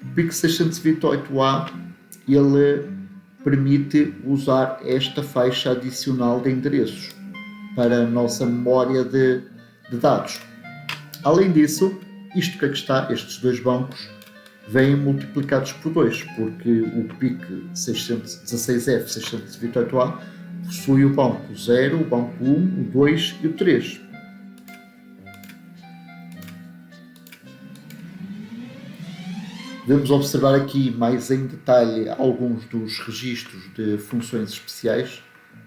O PIC 628A ele permite usar esta faixa adicional de endereços para a nossa memória de dados. Além disso, isto que aqui está, estes dois bancos, vêm multiplicados por 2, porque o PIC 16F628A possui o banco 0, o banco 1, o 2 e o 3. Podemos observar aqui mais em detalhe alguns dos registros de funções especiais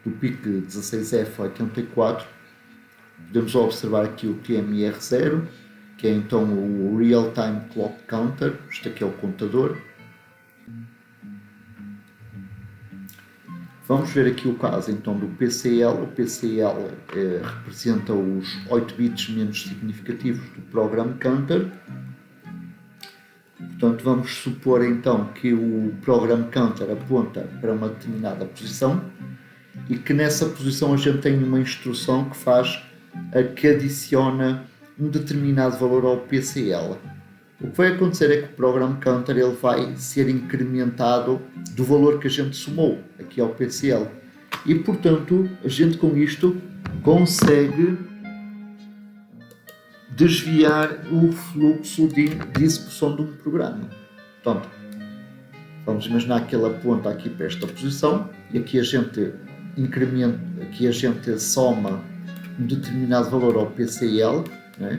do PIC 16F84. Podemos observar aqui o TMR0, que é então o Real Time Clock Counter. Este aqui é o contador. Vamos ver aqui o caso então do PCL. O PCL representa os 8 bits menos significativos do Program Counter. Portanto, vamos supor então que o Program Counter aponta para uma determinada posição e que nessa posição a gente tem uma instrução que adiciona um determinado valor ao PCL. O que vai acontecer é que o Program Counter ele vai ser incrementado do valor que a gente somou aqui ao PCL e, portanto, a gente com isto consegue desviar o fluxo de execução de um programa. Portanto, vamos imaginar que ele aponta aqui para esta posição e aqui a gente incrementa, aqui a gente soma um determinado valor ao PCL, né?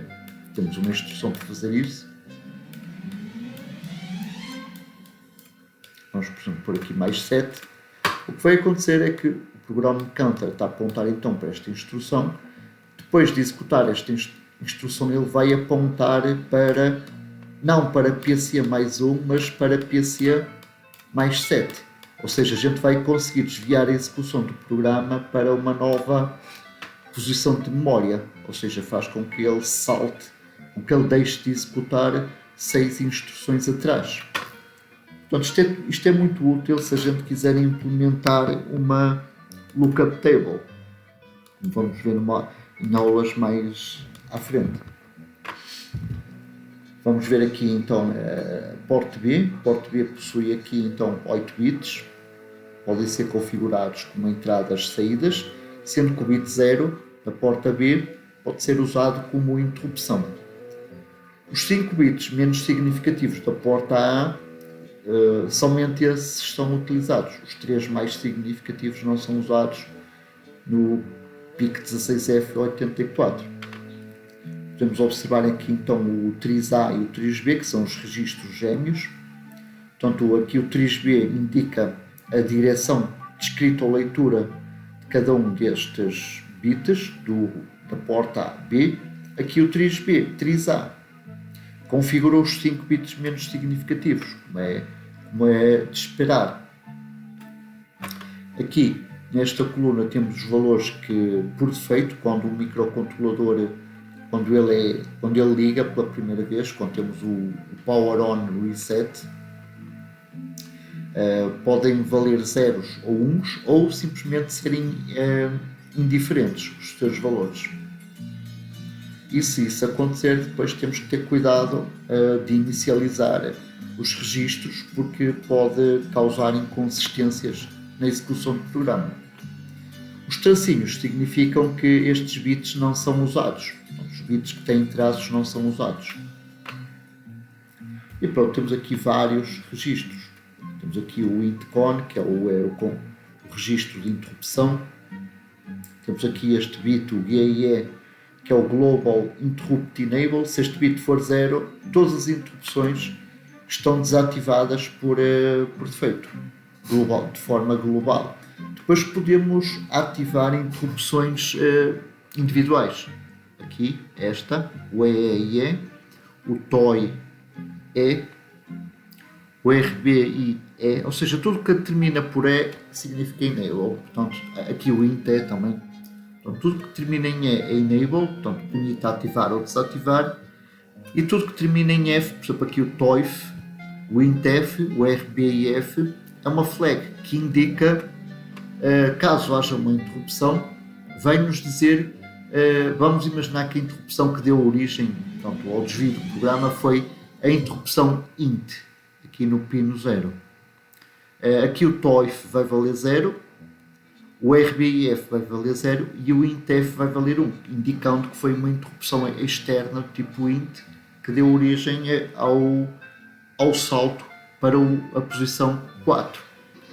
Temos uma instrução para fazer isso. Vamos, por exemplo, pôr aqui mais 7. O que vai acontecer é que o Program Counter está a apontar então para esta instrução. Depois de executar esta instrução, ele vai apontar para, não para PC mais 1, mas para PC mais 7. Ou seja, a gente vai conseguir desviar a execução do programa para uma nova posição de memória. Ou seja, faz com que ele salte, com que ele deixe de executar 6 instruções atrás. Portanto, isto é muito útil se a gente quiser implementar uma lookup table. Vamos ver em aulas mais à frente. Vamos ver aqui então a porta B. A porta B possui aqui então 8 bits, podem ser configurados como entradas e saídas, sendo que o bit 0 da porta B pode ser usado como interrupção. Os 5 bits menos significativos da porta A somente esses são utilizados. Os 3 mais significativos não são usados no PIC 16F84. Podemos observar aqui então o triz A e o triz B, que são os registros gêmeos. Portanto, aqui o triz B indica a direção de escrita ou leitura de cada um destes bits da porta A, B. Aqui o triz B, triz A, configura os 5 bits menos significativos, como é de esperar. Aqui, nesta coluna, temos os valores que, por defeito, quando o microcontrolador, quando ele liga pela primeira vez, quando temos o Power On Reset, podem valer zeros ou uns, ou simplesmente serem indiferentes os seus valores. E se isso acontecer, depois temos que ter cuidado de inicializar os registros, porque pode causar inconsistências na execução do programa. Os tracinhos significam que estes bits não são usados. Os bits que têm traços não são usados. E pronto, temos aqui vários registros. Temos aqui o INTCON, que é o registro de interrupção. Temos aqui este bit, o GAE, que é o Global Interrupt Enable. Se este bit for 0, todas as interrupções estão desativadas por defeito, de forma global. Depois podemos ativar interrupções individuais. Aqui, esta, o EE, o TOI-E, o RBI-E, ou seja, tudo que termina por E significa Enable. Portanto, aqui o INT também. Portanto, tudo que termina em E é Enable, portanto, permite ativar ou desativar. E tudo que termina em F, por exemplo, aqui o TOIF, o INTF, o RBIF, é uma flag que indica, caso haja uma interrupção, vai-nos dizer, vamos imaginar que a interrupção que deu origem, portanto, ao desvio do programa foi a interrupção INT, aqui no pino 0. Aqui o TOIF vai valer 0, o RBIF vai valer 0 e o INTF vai valer 1, indicando que foi uma interrupção externa tipo INT que deu origem ao salto para a posição 4.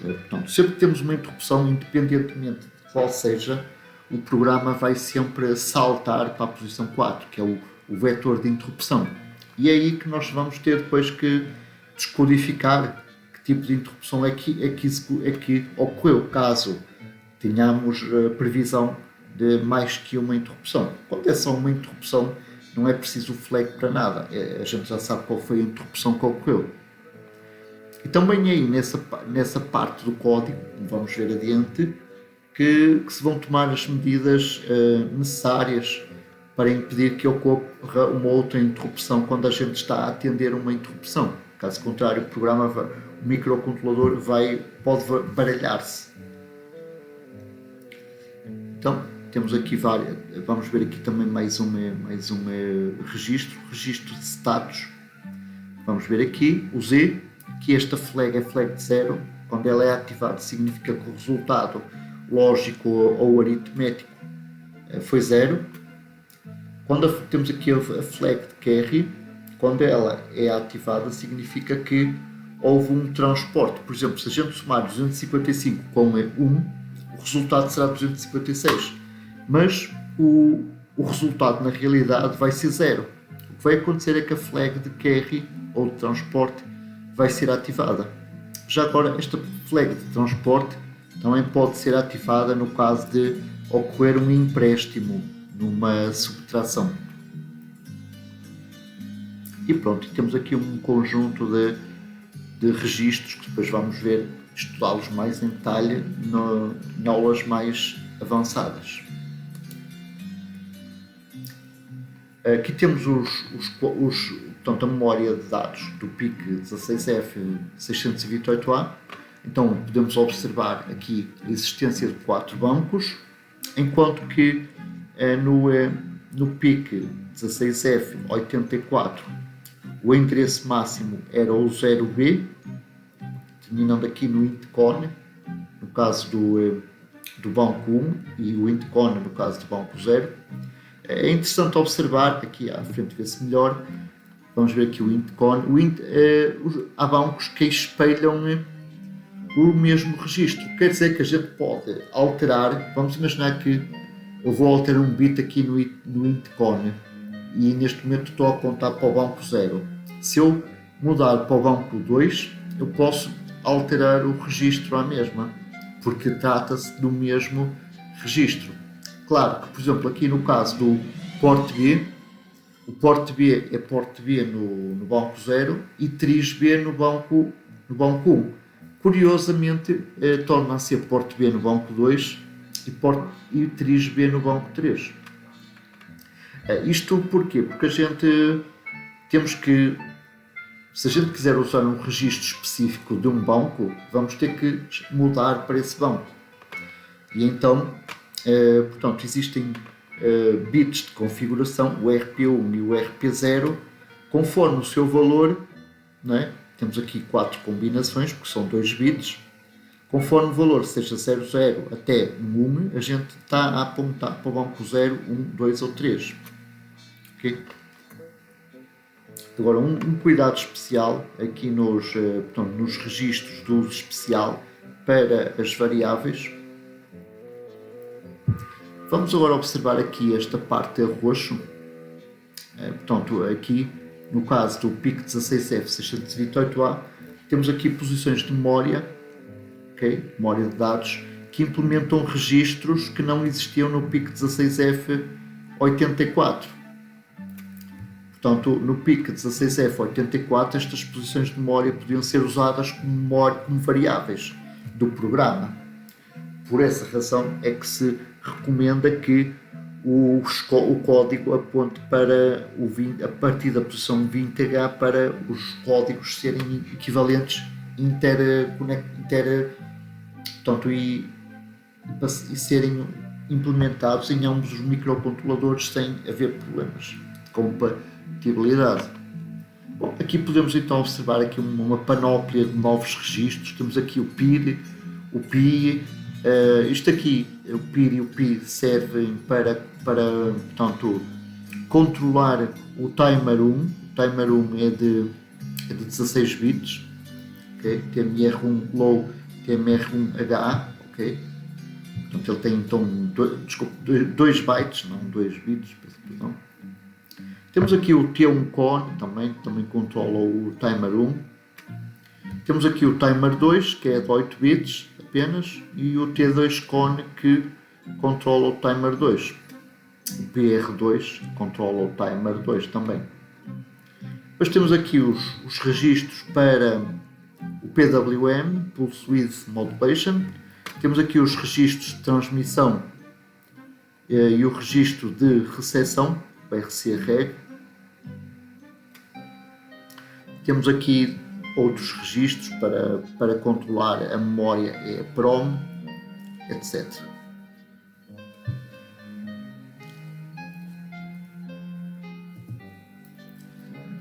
Portanto, sempre que temos uma interrupção, independentemente de qual seja, o programa vai sempre saltar para a posição 4, que é o vetor de interrupção. E é aí que nós vamos ter depois que descodificar que tipo de interrupção é que ocorreu, caso tenhamos previsão de mais que uma interrupção. Quando é só uma interrupção, não é preciso o flag para nada, a gente já sabe qual foi a interrupção que ocorreu. E também aí, nessa parte do código, vamos ver adiante, que se vão tomar as medidas necessárias para impedir que ocorra uma outra interrupção quando a gente está a atender uma interrupção. Caso contrário, o microcontrolador pode baralhar-se. Então, temos aqui vamos ver aqui também mais um registro de status. Vamos ver aqui o Z, que esta flag é flag de 0. Quando ela é ativada, significa que o resultado lógico ou aritmético foi 0. Quando temos aqui a flag de carry, quando ela é ativada, significa que houve um transporte. Por exemplo, se a gente somar 255 com 1, o resultado será 256. Mas o resultado na realidade vai ser 0. O que vai acontecer é que a flag de carry ou de transporte vai ser ativada. Já agora, esta flag de transporte também pode ser ativada no caso de ocorrer um empréstimo numa subtração. E pronto, temos aqui um conjunto de registros que depois vamos ver, estudá-los mais em detalhe em aulas mais avançadas. Aqui temos portanto, a memória de dados do PIC 16F628A. Então podemos observar aqui a existência de 4 bancos, enquanto que no PIC 16F84 o endereço máximo era o 0B, terminando aqui no INTCON, no caso do banco 1, e o INTCON no caso do banco 0. É interessante observar, aqui à frente vê-se melhor, vamos ver aqui o INTCON. Há bancos que espelham o mesmo registro. Quer dizer que a gente pode alterar. Vamos imaginar que eu vou alterar um bit aqui no INTCON e neste momento estou a apontar para o banco 0. Se eu mudar para o banco 2, eu posso alterar o registro à mesma, porque trata-se do mesmo registro. Claro que, por exemplo, aqui no caso do porte B, o porte B é porte B no banco 0 e triz B no banco 1. Curiosamente, torna a ser porte B no banco 2 e triz B no banco 3. Isto porquê? Porque a gente temos que, se a gente quiser usar um registro específico de um banco, vamos ter que mudar para esse banco. E então, portanto, existem bits de configuração, o RP1 e o RP0, conforme o seu valor, não é? Temos aqui 4 combinações, porque são 2 bits. Conforme o valor seja 00 até 1, a gente está a apontar para o banco 0, 1, 2 ou 3. Okay? Agora, um cuidado especial aqui nos registros de uso especial para as variáveis. Vamos agora observar aqui esta parte a roxo. Portanto, aqui no caso do PIC16F628A, temos aqui posições de memória, okay? Memória de dados, que implementam registros que não existiam no PIC16F84. Portanto, no PIC16F84, estas posições de memória podiam ser usadas como variáveis do programa. Por essa razão é que se recomenda que o código aponte para a partir da posição 20H para os códigos serem equivalentes e serem implementados em ambos os microcontroladores sem haver problemas de compatibilidade. Bom, aqui podemos então observar aqui uma panóplia de novos registros. Temos aqui o PIR, o PI. Isto aqui, o PIR e o PI servem para portanto, controlar o timer 1. O timer 1 é de 16 bits, okay? TMR1 low, TMR1H, okay? Portanto, ele tem então 2 bytes, não 2 bits. Perdão. Temos aqui o T1CON, também controla o timer 1. Temos aqui o timer 2, que é de 8 bits apenas, e o T2CON, que controla o timer 2. O PR2 controla o timer 2 também. Depois temos aqui os registros para o PWM, Pulse Width Modulation. Temos aqui os registros de transmissão e o registro de recepção, o RC-Reg. Temos aqui outros registros para controlar a memória EEPROM, etc.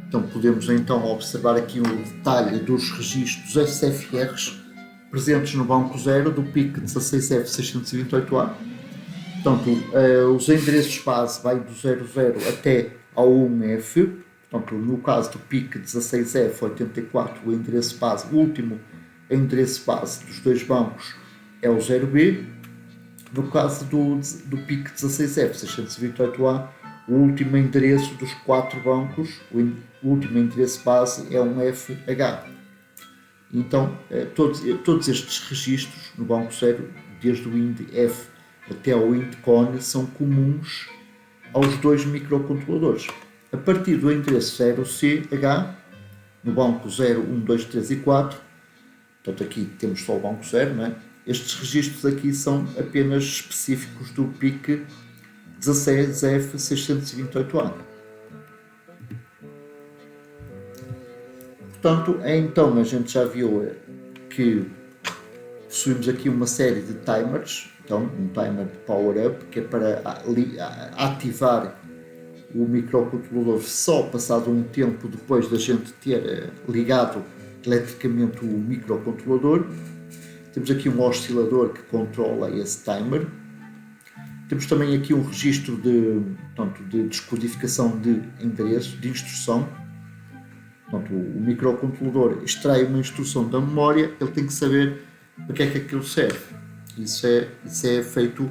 Então podemos então observar aqui um detalhe dos registros SFRs presentes no banco 0 do PIC16F628A. Portanto, os endereços base vai do 00 até ao 1F. Portanto, no caso do PIC16F84, o endereço base, o último endereço base dos dois bancos é o 0B. No caso do PIC16F628A, o último endereço dos 4 bancos, o último endereço base é um FH. Então, todos estes registros no banco 0, desde o IND-F até o IND-CON, são comuns aos dois microcontroladores. A partir do endereço 0CH, no banco 0, 1, 2, 3 e 4, portanto aqui temos só o banco 0, não é? Estes registros aqui são apenas específicos do PIC 16F628A. Portanto, então a gente já viu que possuímos aqui uma série de timers. Então, um timer de power-up, que é para ativar o microcontrolador só passado um tempo depois da gente ter ligado eletricamente o microcontrolador. Temos aqui um oscilador que controla esse timer. Temos também aqui um registro de descodificação de endereço, de instrução. Portanto, o microcontrolador extrai uma instrução da memória, ele tem que saber para que é que aquilo serve. Isso é feito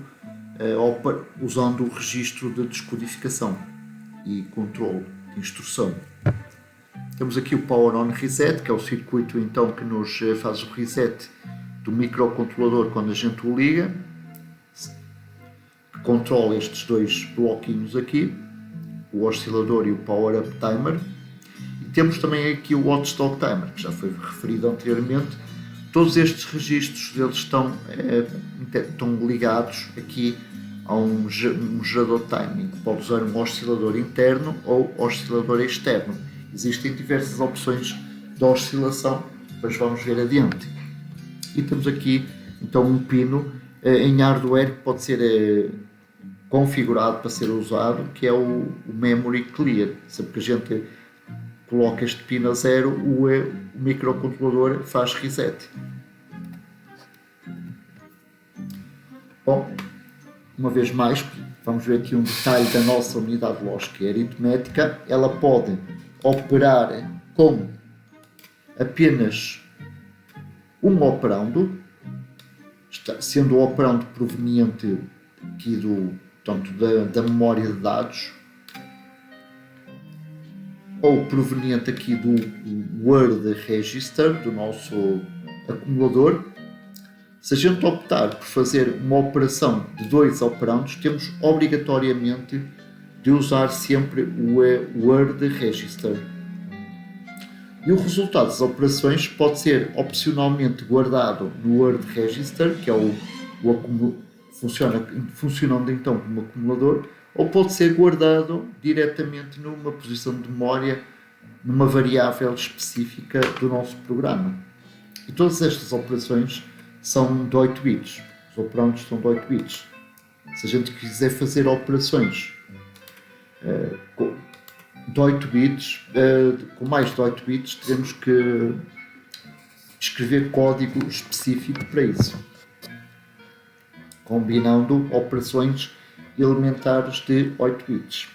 usando o registro de descodificação e controle de instrução. Temos aqui o Power On Reset, que é o circuito então que nos faz o reset do microcontrolador quando a gente o liga, que controla estes dois bloquinhos aqui, o oscilador e o Power Up Timer. E temos também aqui o Watchdog Timer, que já foi referido anteriormente. Todos estes registros eles estão ligados aqui a um gerador de timing, que pode usar um oscilador interno ou oscilador externo. Existem diversas opções de oscilação, depois vamos ver adiante. E temos aqui então um pino em hardware que pode ser configurado para ser usado, que é o Memory Clear. Sempre que a gente coloca este pino a 0, o microcontrolador faz reset. Bom, uma vez mais, vamos ver aqui um detalhe da nossa unidade lógica e aritmética. Ela pode operar com apenas um operando, sendo o operando proveniente aqui da memória de dados, ou proveniente aqui do Word Register, do nosso acumulador. Se a gente optar por fazer uma operação de 2 operandos, temos obrigatoriamente de usar sempre o Word Register. E o resultado das operações pode ser opcionalmente guardado no Word Register, que é funcionando então como acumulador, ou pode ser guardado diretamente numa posição de memória, numa variável específica do nosso programa. E todas estas operações são de 8 bits. Os operandos são de 8 bits. Se a gente quiser fazer operações de 8 bits, com mais de 8 bits, teremos que escrever código específico para isso, combinando operações elementares de 8 bits.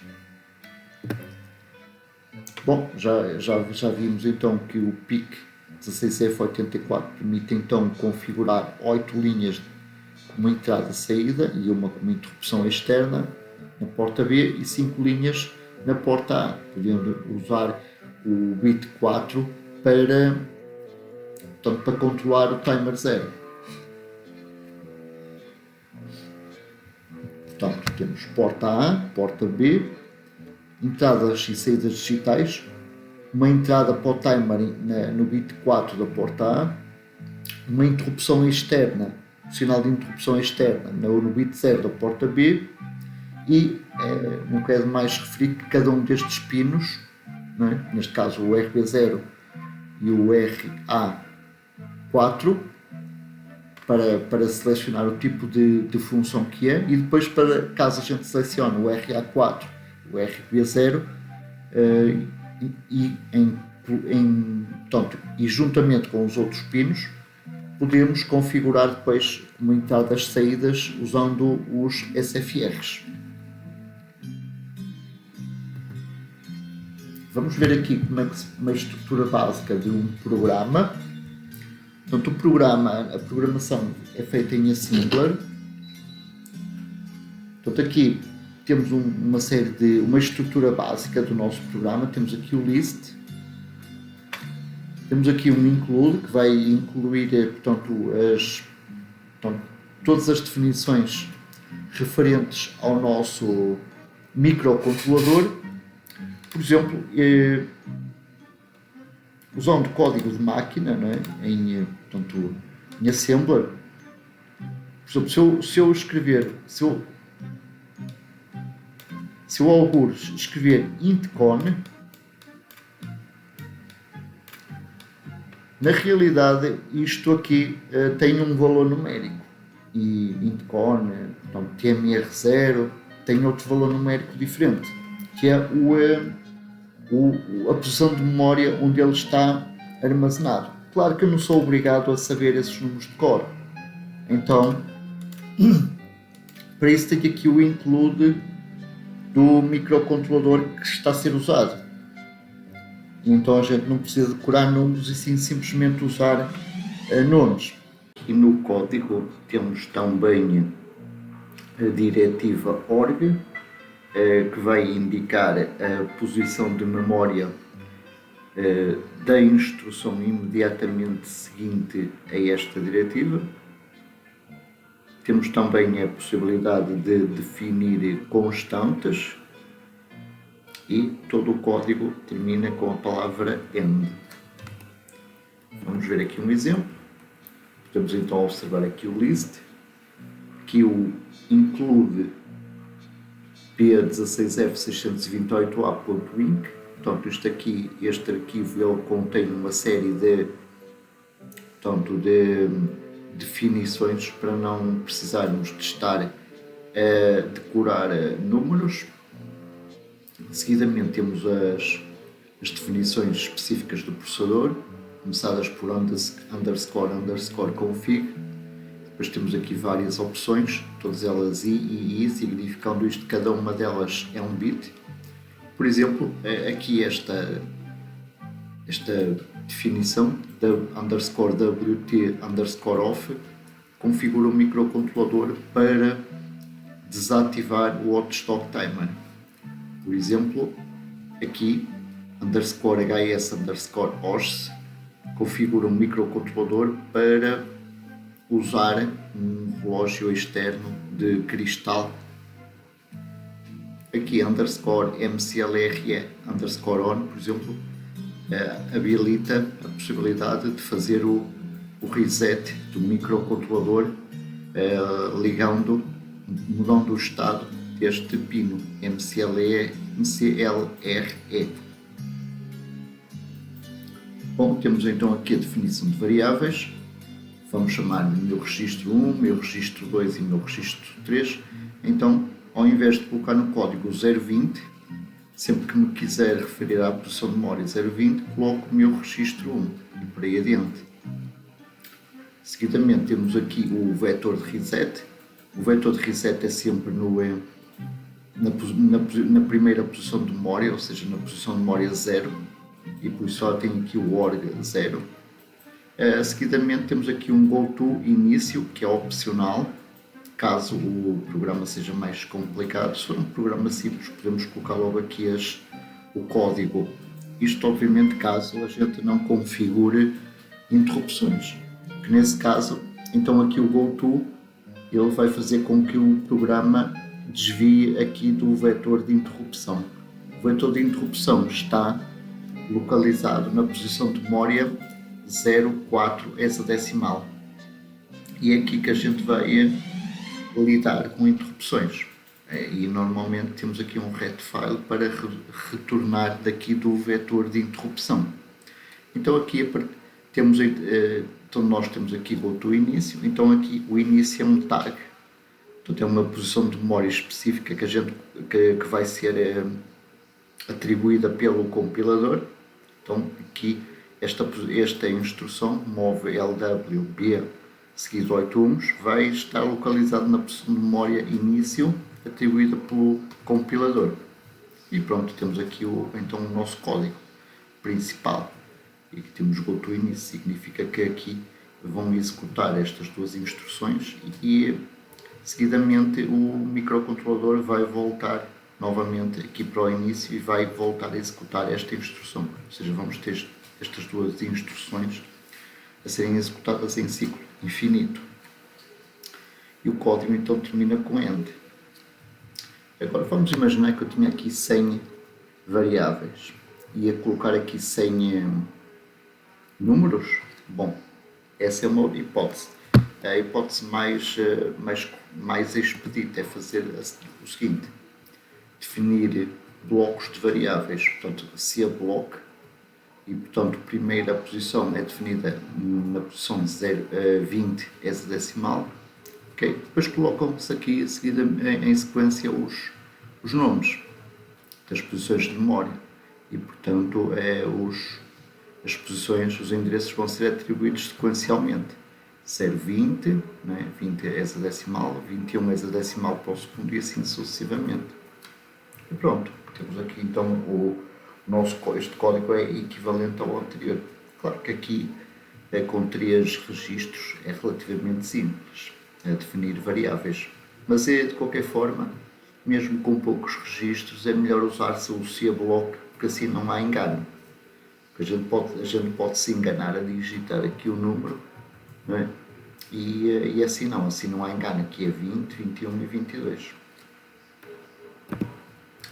Bom, já vimos então que o PIC 16F84 permite então configurar 8 linhas com uma entrada e saída e uma com uma interrupção externa na porta B e 5 linhas na porta A, podendo usar o bit 4 para controlar o timer 0. Portanto, temos porta A, porta B, entradas e saídas digitais, uma entrada para o timer no bit 4 da porta A, uma interrupção externa, sinal de interrupção externa no bit 0 da porta B e não quero mais referir que cada um destes pinos, neste caso o RB0 e o RA4, para selecionar o tipo de função que é, e depois para caso a gente selecione o RA4 o RB0 e juntamente com os outros pinos podemos configurar depois como entradas e saídas usando os SFRs. Vamos ver aqui como é que uma estrutura básica de um programa. Portanto, a programação é feita em assembler. Portanto, aqui temos uma estrutura básica do nosso programa. Temos aqui o list, temos aqui um include, que vai incluir todas as definições referentes ao nosso microcontrolador. Por exemplo, usando código de máquina, em assembler. Por exemplo, se eu algures escrever intcon, na realidade isto aqui tem um valor numérico, e intcon, tmr0 tem outro valor numérico diferente, que é a posição de memória onde ele está armazenado. Claro que eu não sou obrigado a saber esses números de cor, então para isso tenho aqui o include do microcontrolador que está a ser usado. Então a gente não precisa decorar números e sim simplesmente usar nomes. E no código temos também a diretiva org, que vai indicar a posição de memória da instrução imediatamente seguinte a esta diretiva. Temos também a possibilidade de definir constantes e todo o código termina com a palavra end. Vamos ver aqui um exemplo. Podemos então observar aqui o list, que o include p16f628a.inc. Portanto, este arquivo ele contém uma série de definições para não precisarmos de estar a decorar números. Seguidamente temos as definições específicas do processador, começadas por underscore config. Depois temos aqui várias opções, todas elas I, significando isto, cada uma delas é um bit. Por exemplo, aqui esta definição da _WT_off configura o microcontrolador para desativar o hot stop timer. Por exemplo, aqui _hs_os configura um microcontrolador para usar um relógio externo de cristal. Aqui _mclre_on, por exemplo, habilita a possibilidade de fazer o reset do microcontrolador mudando o estado deste pino MCLRE. Bom, temos então aqui a definição de variáveis. Vamos chamar meu registro 1, meu registro 2 e meu registro 3. Então, ao invés de colocar no código 020, sempre que me quiser referir à posição de memória 020, coloco o meu registro 1 e por aí adiante. Seguidamente temos aqui o vetor de reset. O vetor de reset é sempre na primeira posição de memória, ou seja, na posição de memória 0, e por isso só tem aqui o org 0. Seguidamente temos aqui um goto início, que é opcional. Caso o programa seja mais complicado, se for um programa simples, podemos colocar logo aqui o código. Isto, obviamente, caso a gente não configure interrupções. Que nesse caso, então aqui o goto, ele vai fazer com que o programa desvie aqui do vetor de interrupção. O vetor de interrupção está localizado na posição de memória 04 hexadecimal. E é aqui que a gente vai lidar com interrupções. E normalmente temos aqui um retfile para retornar daqui do vetor de interrupção. Então aqui nós temos aqui o início, então aqui o início é um tag. Portanto, é uma posição de memória específica que vai ser atribuída pelo compilador. Então aqui esta instrução move LWB seguido 8 ohms vai estar localizado na posição de memória início atribuída pelo compilador. E pronto, temos aqui então o nosso código principal. E aqui temos goto início, significa que aqui vão executar estas duas instruções e seguidamente o microcontrolador vai voltar novamente aqui para o início e vai voltar a executar esta instrução. Ou seja, vamos ter estas duas instruções a serem executadas em ciclo infinito. E o código então termina com end. Agora vamos imaginar que eu tinha aqui 100 variáveis. Ia colocar aqui 100 números. Bom, essa é uma hipótese. A hipótese mais expedita é fazer o seguinte: definir blocos de variáveis, portanto, se a bloco, e portanto a primeira posição é definida na posição 20 hexadecimal. Okay. Depois colocam-se aqui em sequência os nomes das posições de memória e portanto as posições, os endereços vão ser atribuídos sequencialmente. 020, né? 20 hexadecimal, 21 hexadecimal para o segundo e assim sucessivamente. E pronto, temos aqui então o este código é equivalente ao anterior. Claro que aqui, com 3 registros, é relativamente simples a definir variáveis, mas de qualquer forma, mesmo com poucos registros, é melhor usar-se o cblock, porque assim não há engano. Porque a gente pode se enganar a digitar aqui o número, não é? E assim não há engano. Aqui é 20, 21 e 22.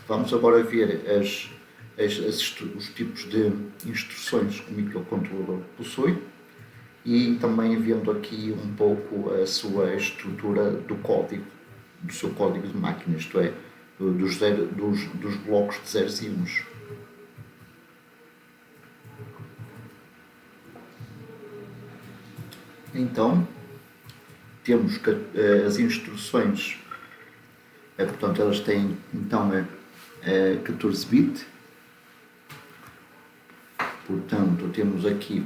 Vamos agora ver os tipos de instruções que o microcontrolador possui e também vendo aqui um pouco a sua estrutura do código, do seu código de máquina, isto é, dos blocos de zeros e uns. Então, temos que as instruções, portanto, elas têm então 14 bit. Portanto, temos aqui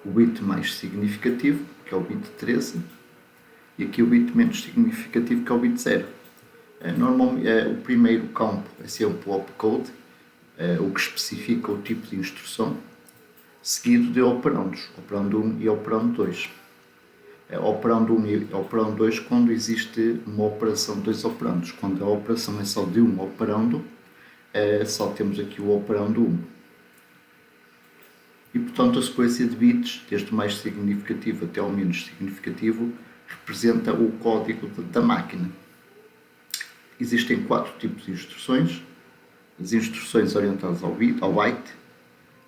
o bit mais significativo, que é o bit 13, e aqui o bit menos significativo, que é o bit 0. Normalmente, o primeiro campo é sempre o opcode, o que especifica o tipo de instrução, seguido de operandos, operando 1 e operando 2. Operando 1 e operando 2 quando existe uma operação de 2 operandos. Quando a operação é só de um operando, só temos aqui o operando 1. E portanto a sequência de bits, desde o mais significativo até ao menos significativo, representa o código da máquina. Existem 4 tipos de instruções: as instruções orientadas ao byte,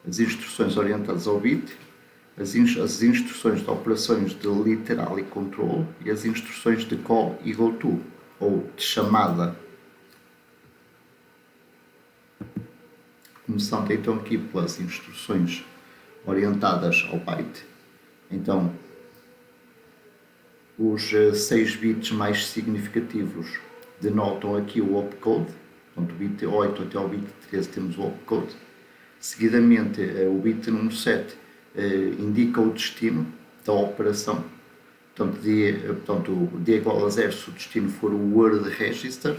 as instruções orientadas ao bit, as instruções de operações de literal e control e as instruções de call e goto, ou de chamada. Começando então aqui pelas instruções orientadas ao byte. Então, os 6 bits mais significativos denotam aqui o opcode, portanto, do bit 8 até ao bit 13 temos o opcode. Seguidamente, o bit número 7 indica o destino da operação, portanto, D igual a 0 se o destino for o word register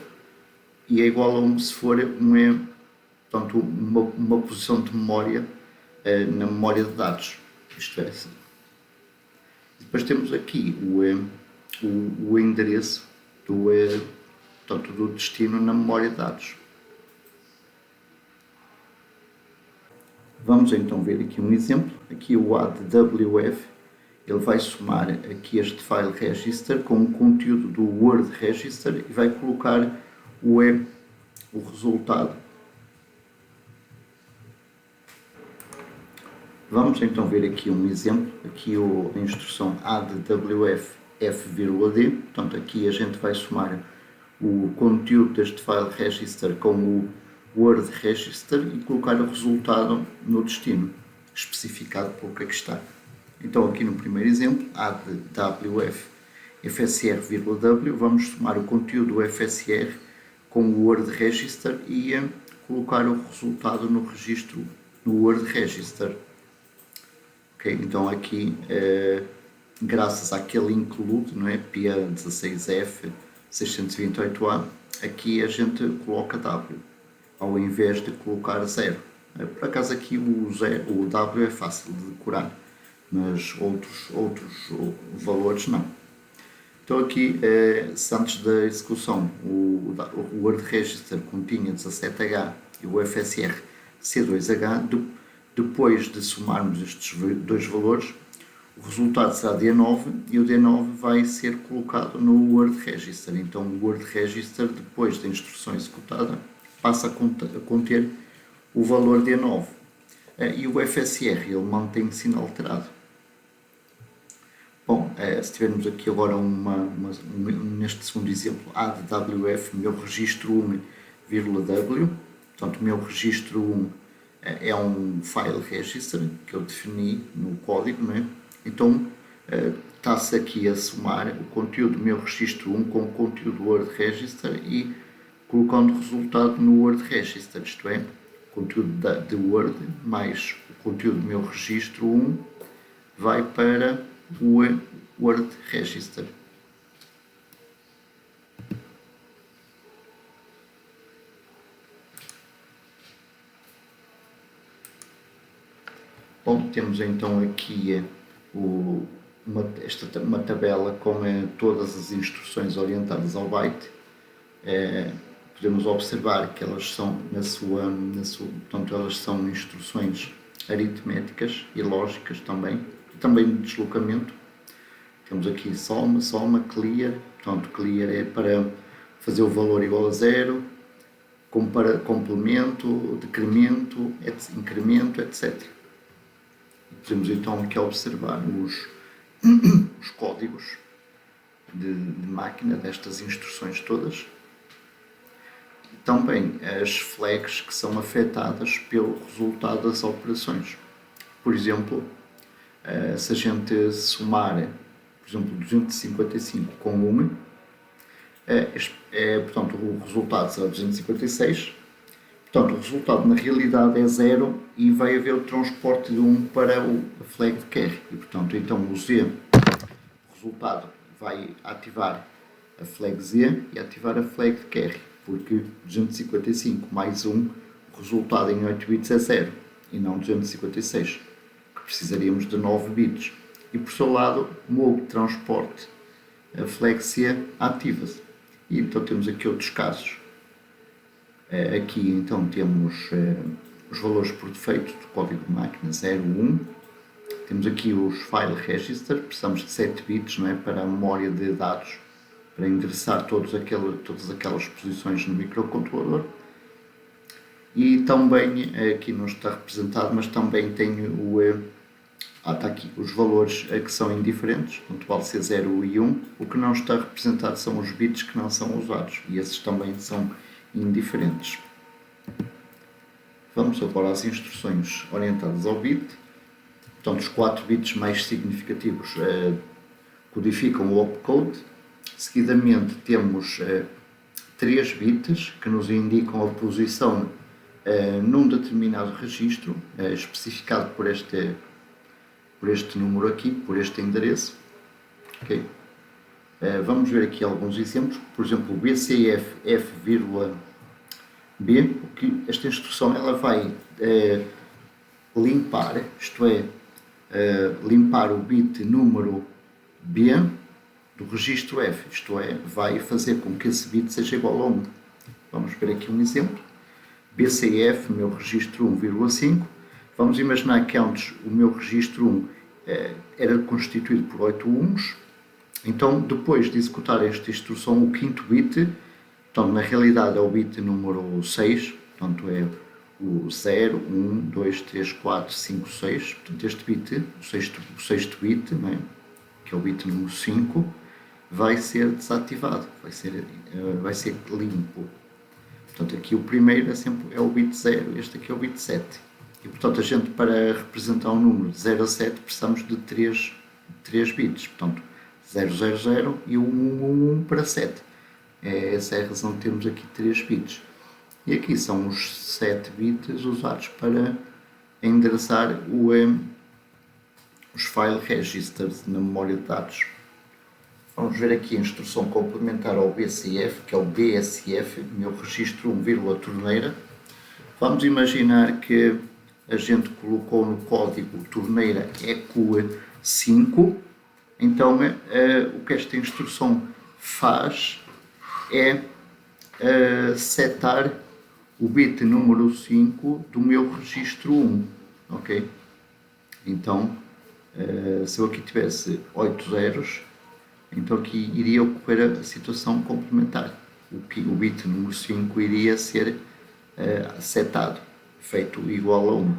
e é igual a 1 se for portanto, uma posição de memória na memória de dados. Isto é. Depois temos aqui o endereço do destino na memória de dados. Vamos então ver aqui um exemplo. Aqui o addWF, ele vai somar aqui este file register com o conteúdo do word register e vai colocar o resultado. Vamos então ver aqui um exemplo. Aqui a instrução addWF f,d. Portanto, aqui a gente vai somar o conteúdo deste file register com o word register e colocar o resultado no destino, especificado pelo que aqui está. Então, aqui no primeiro exemplo, addWF fsr,w, vamos somar o conteúdo do fsr com o word register e colocar o resultado no registro, no word register. Okay, então aqui, graças àquele include, não é, PA16F 628A, aqui a gente coloca W, ao invés de colocar 0. Por acaso aqui o W é fácil de decorar, mas outros valores não. Então aqui, se antes da execução o word register continha 17H e o FSR C2H, depois de somarmos estes dois valores, o resultado será D9 e o D9 vai ser colocado no word register. Então o word register, depois da instrução executada, passa a conter o valor D9. E o FSR ele mantém-se inalterado. Bom, se tivermos aqui agora neste segundo exemplo, addWF, meu registro 1,w, portanto o meu registro 1 é um file register que eu defini no código, não é? Então está-se aqui a somar o conteúdo do meu registro 1 com o conteúdo do word register e colocando o resultado no word register, isto é, o conteúdo de word mais o conteúdo do meu registro 1 vai para o word register. Bom, temos então aqui uma tabela com todas as instruções orientadas ao byte. Podemos observar que elas são portanto, elas são instruções aritméticas e lógicas também de deslocamento. Temos aqui soma, clear, portanto clear é para fazer o valor igual a zero, complemento, decremento, incremento, etc. Podemos então aqui observar os códigos de máquina destas instruções todas. Também as flags que são afetadas pelo resultado das operações. Por exemplo, se a gente somar, por exemplo, 255 com 1, portanto, o resultado será 256. Portanto, o resultado na realidade é 0 e vai haver o transporte de 1 para a flag de carry. E, portanto, então o Z, o resultado, vai ativar a flag Z e ativar a flag de carry, porque 255 mais 1, o resultado em 8 bits é 0 e não 256, que precisaríamos de 9 bits. E por seu lado, o move transporte, a flag C ativa-se. E então temos aqui outros casos. Aqui então temos os valores por defeito do código de máquina 0, 1. Temos aqui os file register, precisamos de 7 bits, não é, para a memória de dados, para endereçar todas aquelas posições no microcontrolador. E também, aqui não está representado, mas também tem está aqui os valores que são indiferentes, portanto vale ser 0 e 1. O que não está representado são os bits que não são usados, e esses também são indiferentes. Vamos agora às instruções orientadas ao bit. Portanto, os 4 bits mais significativos codificam o opcode. Seguidamente temos 3 bits que nos indicam a posição num determinado registro, especificado por este número aqui, por este endereço. Okay. Vamos ver aqui alguns exemplos. Por exemplo, BCF F,B, que esta instrução ela vai limpar, isto é, limpar o bit número B do registro F, isto é, vai fazer com que esse bit seja igual a 1. Vamos ver aqui um exemplo. BCF, meu registro 1,5. Vamos imaginar que antes o meu registro 1 era constituído por 8 1s. Então, depois de executar esta instrução, o quinto bit, então, na realidade é o bit número 6, portanto é o 0, 1, 2, 3, 4, 5, 6. Portanto, este bit, o sexto bit, não é? Que é o bit número 5, vai ser desativado, vai ser limpo. Portanto, aqui o primeiro é o bit 0, este aqui é o bit 7. E, portanto, a gente, para representar um número de 0 a 7, precisamos de 3 bits. Portanto, 0, 0, 0 e o 1, 1, 1 para 7. Essa é a razão de termos aqui 3 bits. E aqui são os 7 bits usados para endereçar os file registers na memória de dados. Vamos ver aqui a instrução complementar ao BCF, que é o BSF, meu registro 1, torneira. Vamos imaginar que a gente colocou no código torneira EQ5. Então, o que esta instrução faz é setar o bit número 5 do meu registro 1. Ok? Então, se eu aqui tivesse 8 zeros, então aqui iria ocorrer a situação complementar. O bit número 5 iria ser setado, feito igual a 1.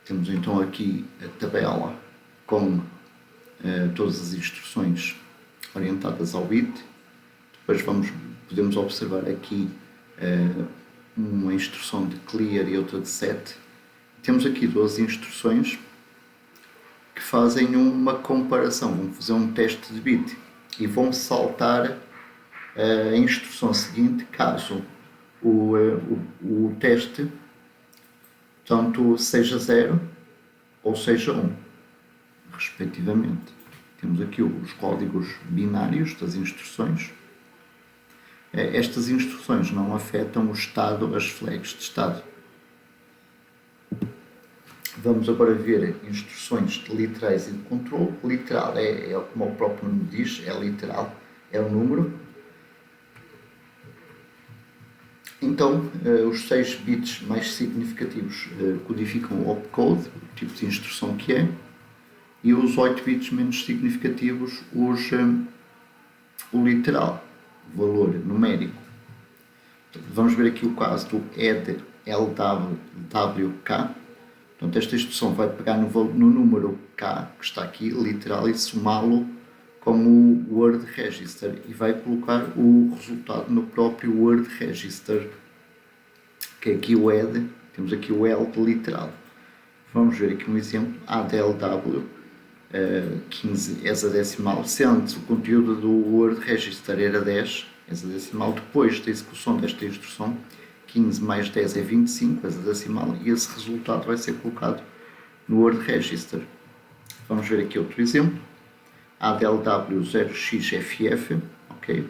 Temos então aqui a tabela com todas as instruções orientadas ao bit. Depois podemos observar aqui uma instrução de clear e outra de set. Temos aqui duas instruções que fazem uma comparação, vão fazer um teste de bit e vão saltar a instrução seguinte caso o teste tanto seja 0 ou seja 1, respectivamente. Temos aqui os códigos binários das instruções. Estas instruções não afetam o estado, as flags de estado. Vamos agora ver instruções de literais e de controle. Literal é como o próprio nome diz, é literal, é o número. Então, os 6 bits mais significativos codificam o opcode, o tipo de instrução que é, e os 8 bits menos significativos, o literal, o valor numérico. Vamos ver aqui o caso do add LWK. Portanto, esta instrução vai pegar no número K, que está aqui, literal, e somá-lo com o word register e vai colocar o resultado no próprio word register, que é aqui o add, temos aqui o L de literal. Vamos ver aqui um exemplo, ADLW 15 hexadecimal, sendo o conteúdo do word register era 10 hexadecimal, depois da execução desta instrução 15 mais 10 é 25 hexadecimal e esse resultado vai ser colocado no word register. Vamos ver aqui outro exemplo, ADLW0xFF, ok?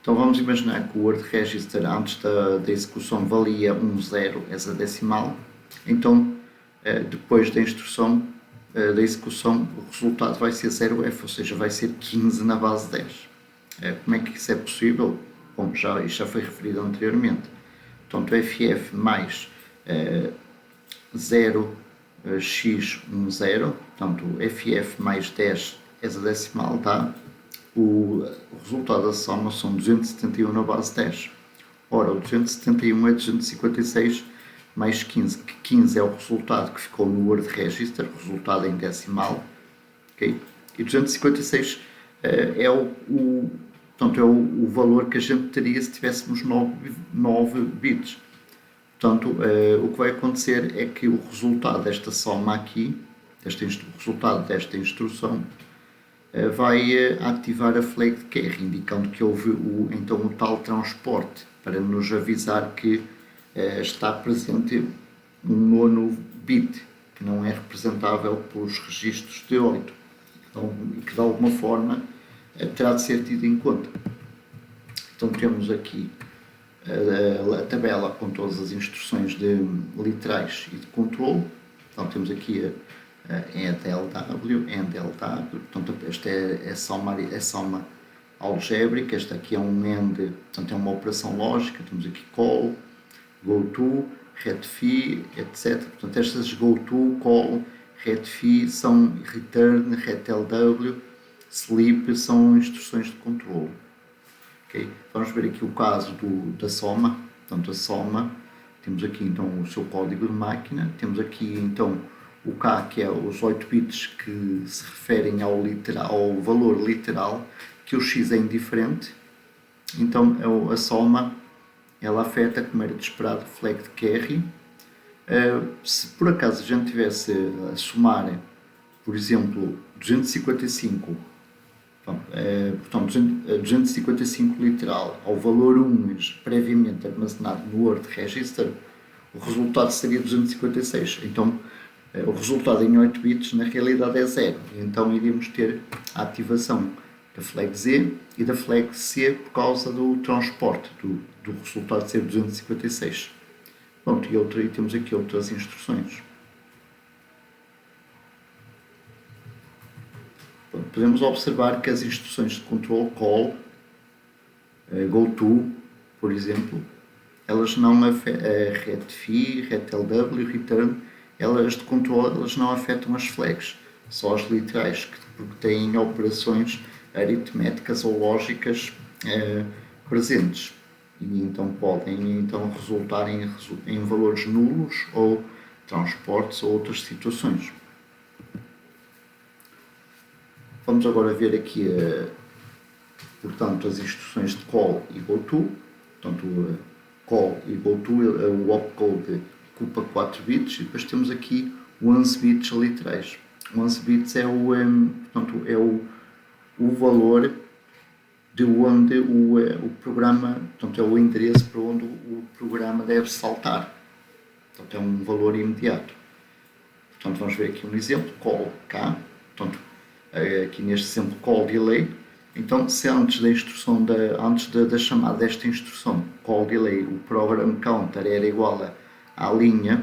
Então vamos imaginar que o word register antes da execução valia 10 hexadecimal, então depois da instrução da execução o resultado vai ser 0F, ou seja, vai ser 15 na base 10. Como é que isso é possível? Bom, isto já foi referido anteriormente. Portanto, FF mais 0x10, portanto, FF mais 10 hexadecimal dá o resultado da soma são 271 na base 10. Ora, o 271 é 256 mais 15, que 15 é o resultado que ficou no word register, resultado em decimal, okay? E 256 portanto, é o valor que a gente teria se tivéssemos 9 bits. Portanto, o que vai acontecer é que o resultado desta soma aqui, o resultado desta instrução, vai ativar a flag de carry, indicando que houve então o tal transporte, para nos avisar que está presente um nono bit, que não é representável pelos registros de 8, e que de alguma forma terá de ser tido em conta. Então temos aqui a tabela com todas as instruções de literais e de controle. Então temos aqui a ANDLW, portanto esta é soma algébrica, esta aqui é um AND, portanto é uma operação lógica, temos aqui call, goto, retfi, etc. Portanto estas goto, call, retfi são return, retlw, sleep são instruções de controle. Okay? Vamos ver aqui o caso da soma. Portanto, a soma, temos aqui então o seu código de máquina, temos aqui então o K, que é os 8 bits que se referem ao valor literal, que o X é indiferente. Então a soma, ela afeta, como era de esperado, o flag de carry. Se por acaso a gente tivesse a somar, por exemplo, 255, portanto 255 literal ao valor 1 previamente armazenado no word register, o resultado seria 256. Então o resultado em 8 bits na realidade é 0. Então iríamos ter a ativação da flag Z e da flag C por causa do transporte do resultado ser 256. Pronto, e temos aqui outras instruções. Pronto, podemos observar que as instruções de control call, goto, por exemplo, elas não afetam retfi, retlw, return, elas de controle, elas não afetam as flags, só as literais, porque têm operações aritméticas ou lógicas presentes e então podem resultar em valores nulos ou transportes ou outras situações. Vamos agora ver aqui, portanto, as instruções de call e goto. Portanto, call e goto, o opcode ocupa 4 bits e depois temos aqui 11 bits literais. 11 bits é o valor de onde o programa, portanto, é o endereço para onde o programa deve saltar. Portanto, é um valor imediato. Portanto, vamos ver aqui um exemplo, call K, portanto, aqui neste exemplo call delay. Então, se antes da instrução, antes da chamada desta instrução, call delay, o program counter era igual à linha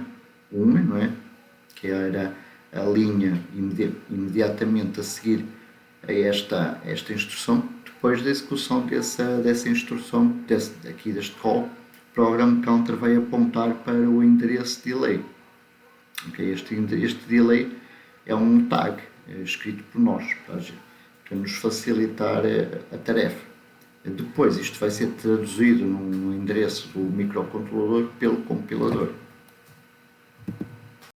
1, não é? que era a linha imediatamente a seguir a esta instrução. Depois da execução dessa instrução, deste call, o program counter vai apontar para o endereço delay. Okay? Este delay é um tag escrito por nós para nos facilitar a tarefa. Depois isto vai ser traduzido no endereço do microcontrolador pelo compilador.